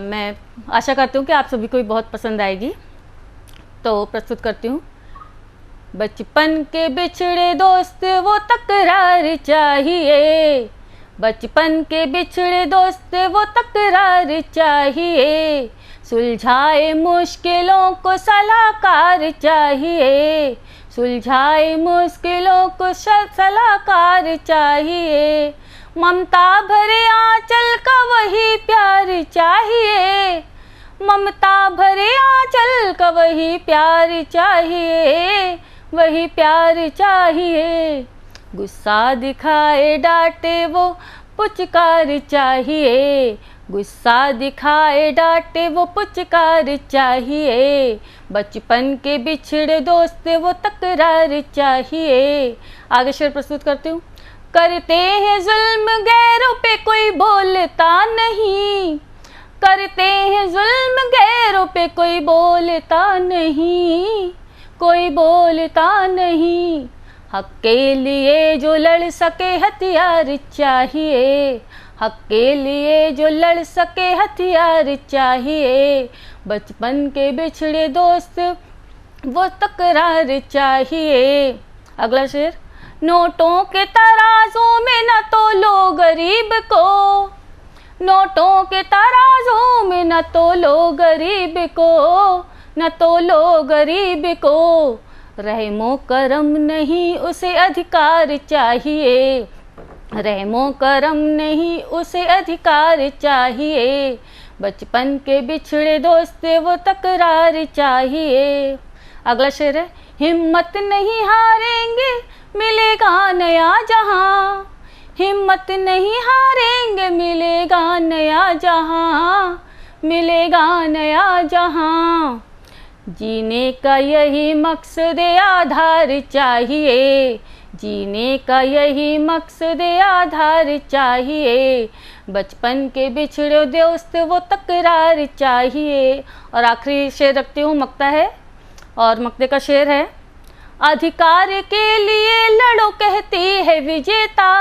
मैं आशा करती हूँ कि आप सभी को भी बहुत पसंद आएगी। तो प्रस्तुत करती हूँ। बचपन के बिछड़े दोस्त वो तकरार चाहिए, बचपन के बिछड़े दोस्त वो तकरार चाहिए, सुलझाए मुश्किलों को सलाहकार चाहिए, सुलझाए मुश्किलों को सलाहकार चाहिए, ममता भरे आंचल का वही प्यार चाहिए, ममता भरे आंचल का वही प्यार चाहिए, वही प्यार चाहिए, गुस्सा दिखाए डांटे वो पुचकार चाहिए, गुस्सा दिखाए डांटे वो पुचकार चाहिए, बचपन के बिछड़े दोस्त वो तकरार चाहिए। आगे शेर प्रस्तुत करती हूँ। करते हैं जुल्म गैरों पे कोई बोलता नहीं, करते हैं जुल्म गैरों पे कोई बोलता नहीं, कोई बोलता नहीं, हक के लिए जो लड़ सके हथियार चाहिए, हक के लिए जो लड़ सके हथियार चाहिए, बचपन के बिछड़े दोस्त वो तकरार चाहिए। अगला शेर। नोटों के तराजों में न तोलो गरीब को, नोटों के तराजों में न तोलो गरीब को, न तोलो गरीब को, रहमो करम नहीं उसे अधिकार चाहिए, रहमो करम नहीं उसे अधिकार चाहिए, बचपन के बिछड़े दोस्त वो तकरार चाहिए। अगला शेर है। हिम्मत नहीं हारेंगे मिलेगा नया जहां, हिम्मत नहीं हारेंगे मिलेगा नया जहां, मिलेगा नया जहां, जीने का यही मकसद आधार चाहिए, जीने का यही मकसद आधार चाहिए, बचपन के बिछड़े दोस्त वो तकरार चाहिए। और आखिरी शेर रखती हूँ, मक्ता है और मक्ते का शेर है। अधिकार के लिए लड़ो कहती है विजेता,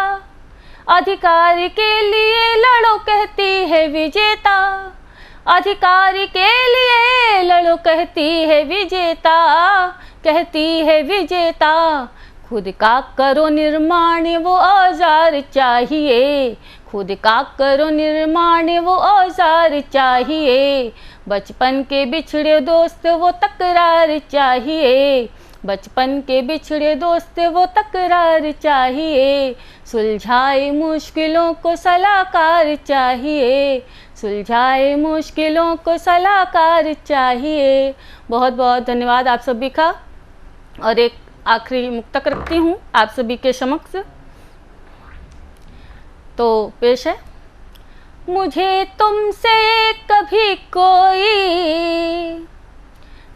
अधिकार के लिए लड़ो कहती है विजेता, अधिकार के लिए लड़ो कहती है विजेता, कहती है विजेता, खुद का करो निर्माण वो औजार चाहिए, खुद का करो निर्माण वो औजार चाहिए, बचपन के बिछड़े दोस्त वो तकरार चाहिए, बचपन के बिछड़े दोस्त वो तकरार चाहिए, सुलझाए मुश्किलों को सलाहकार चाहिए, सुलझाए मुश्किलों को सलाहकार चाहिए। बहुत बहुत धन्यवाद आप सभी का। और एक आखिरी मुक्तक रखती हूँ आप सभी के समक्ष। तो पेश है। मुझे तुमसे कभी कोई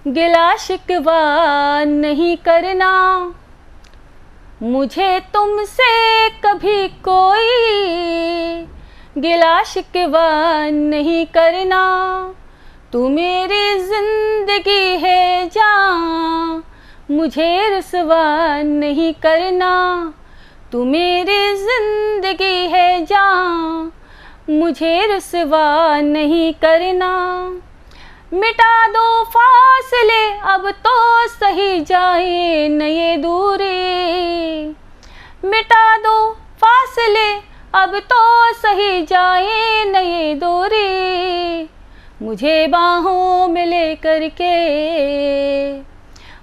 गिला शिकवा नहीं करना, मुझे तुमसे कभी कोई गिला शिकवा नहीं करना। तू मेरी जिंदगी है जान, मुझे रुसवा नहीं करना। तू मेरी जिंदगी है जान, मुझे रुसवा नहीं करना। मिटा दो फासले अब तो सही जाए न ये दूरी, मिटा दो फासले अब तो सही जाए न ये दूरी। मुझे बाहों में लेकर के,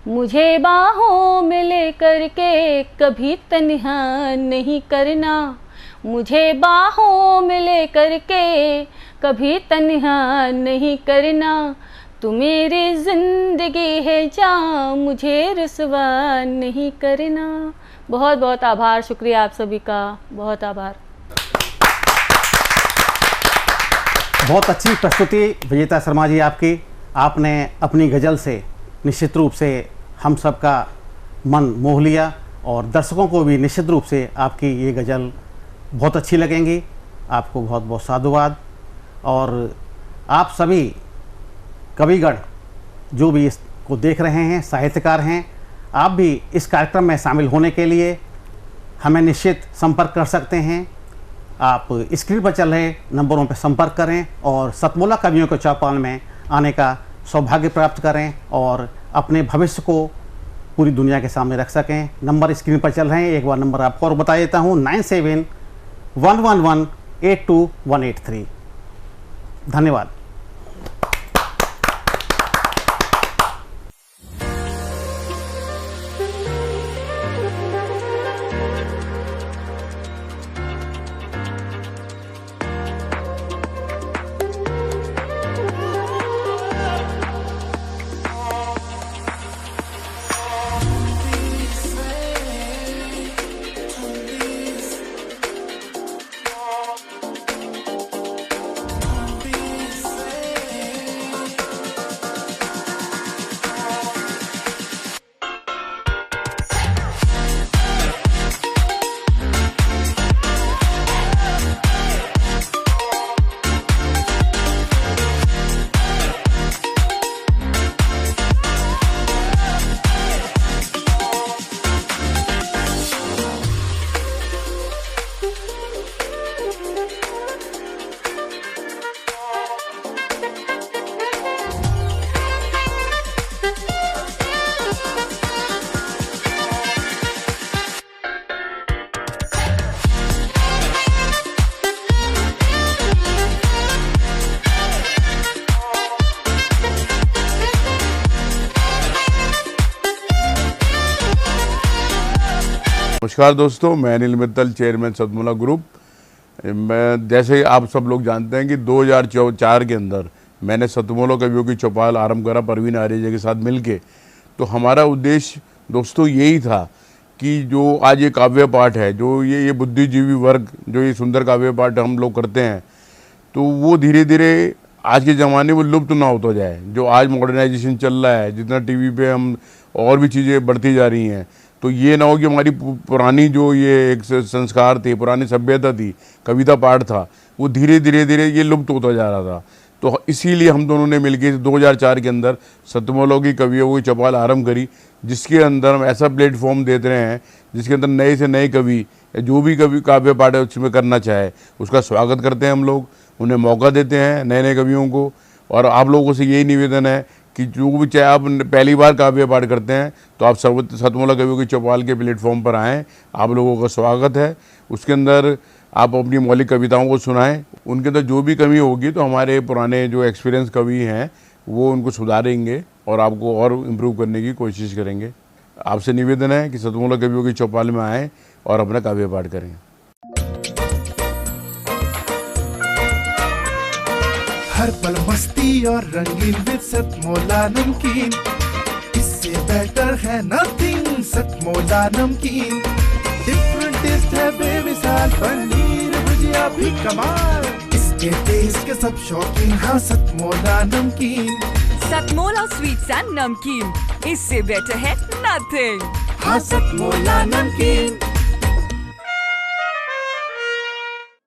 मुझे बाहों में लेकर के कभी तन्हा नहीं करना। मुझे बाहों में लेकर के कभी तन्हा नहीं करना। तू मेरी जिंदगी है जान, मुझे रुसवा नहीं करना। बहुत बहुत आभार, शुक्रिया आप सभी का, बहुत आभार। बहुत अच्छी प्रस्तुति विजेता शर्मा जी आपकी। आपने अपनी गज़ल से निश्चित रूप से हम सब का मन मोह लिया और दर्शकों को भी निश्चित रूप से आपकी ये गज़ल बहुत अच्छी लगेंगी। आपको बहुत बहुत साधुवाद। और आप सभी कविगण जो भी इसको देख रहे हैं, साहित्यकार हैं, आप भी इस कार्यक्रम में शामिल होने के लिए हमें निश्चित संपर्क कर सकते हैं। आप स्क्रीन पर चल रहे नंबरों पर संपर्क करें और सतमोला कवियों के चौपाल में आने का सौभाग्य प्राप्त करें और अपने भविष्य को पूरी दुनिया के सामने रख सकें। नंबर स्क्रीन पर चल रहे हैं, एक बार नंबर आपको और बता देता हूँ, 9711182183। धन्यवाद। नमस्कार दोस्तों, मैं अनिल मित्तल, चेयरमैन सतमोला ग्रुप। मैं जैसे आप सब लोग जानते हैं कि 2004 के अंदर मैंने सतमोला कवियों की चौपाल आरंभ करा परवीन आर्य के साथ मिलके। तो हमारा उद्देश्य दोस्तों यही था कि जो आज ये काव्य पाठ है, जो ये बुद्धिजीवी वर्ग जो ये सुंदर काव्य पाठ हम लोग करते हैं, तो वो धीरे धीरे आज के ज़माने में लुप्त ना होता जाए। जो आज मॉडर्नाइजेशन चल रहा है, जितना टीवी पे हम और भी चीज़ें बढ़ती जा रही हैं, तो ये ना हो कि हमारी पुरानी जो ये एक संस्कार थे, पुरानी सभ्यता थी, कविता पाठ था, वो धीरे धीरे ये लुप्त होता जा रहा था। तो इसीलिए हम दोनों ने मिलकर 2004 के अंदर सतमोला की कवियों की चौपाल आरंभ करी, जिसके अंदर हम ऐसा प्लेटफॉर्म देते रहे हैं जिसके अंदर नए से नए कवि जो भी कवि काव्य पाठ उसमें करना चाहे उसका स्वागत करते हैं। हम लोग उन्हें मौका देते हैं, नए नए कवियों को। और आप लोगों से यही निवेदन है कि जो भी, चाहे आप पहली बार काव्य पाठ करते हैं तो आप सतमोला कवियों की चौपाल के प्लेटफॉर्म पर आएँ, आप लोगों का स्वागत है। उसके अंदर आप अपनी मौलिक कविताओं को सुनाएं, उनके अंदर जो भी कमी होगी तो हमारे पुराने जो एक्सपीरियंस कवि हैं वो उनको सुधारेंगे और आपको और इम्प्रूव करने की कोशिश करेंगे। आपसे निवेदन है कि सतमोला कवियों की चौपाल में आएँ और अपना काव्य पाठ करें। हर पल मस्ती और रंगीन विद सतमोला नमकीन, इससे बेटर है नथिंग। सतमोला नमकीन। डिफरेंट टेस्ट है बेमिसाल, पनीर भुजिया भी कमाल। इसके टेस्ट के सब शौकीन, हाँ सतमोला नमकीन। सतमोला स्वीट्स एंड नमकीन, इससे बेटर है नथिंग। हाँ सतमोला नमकीन।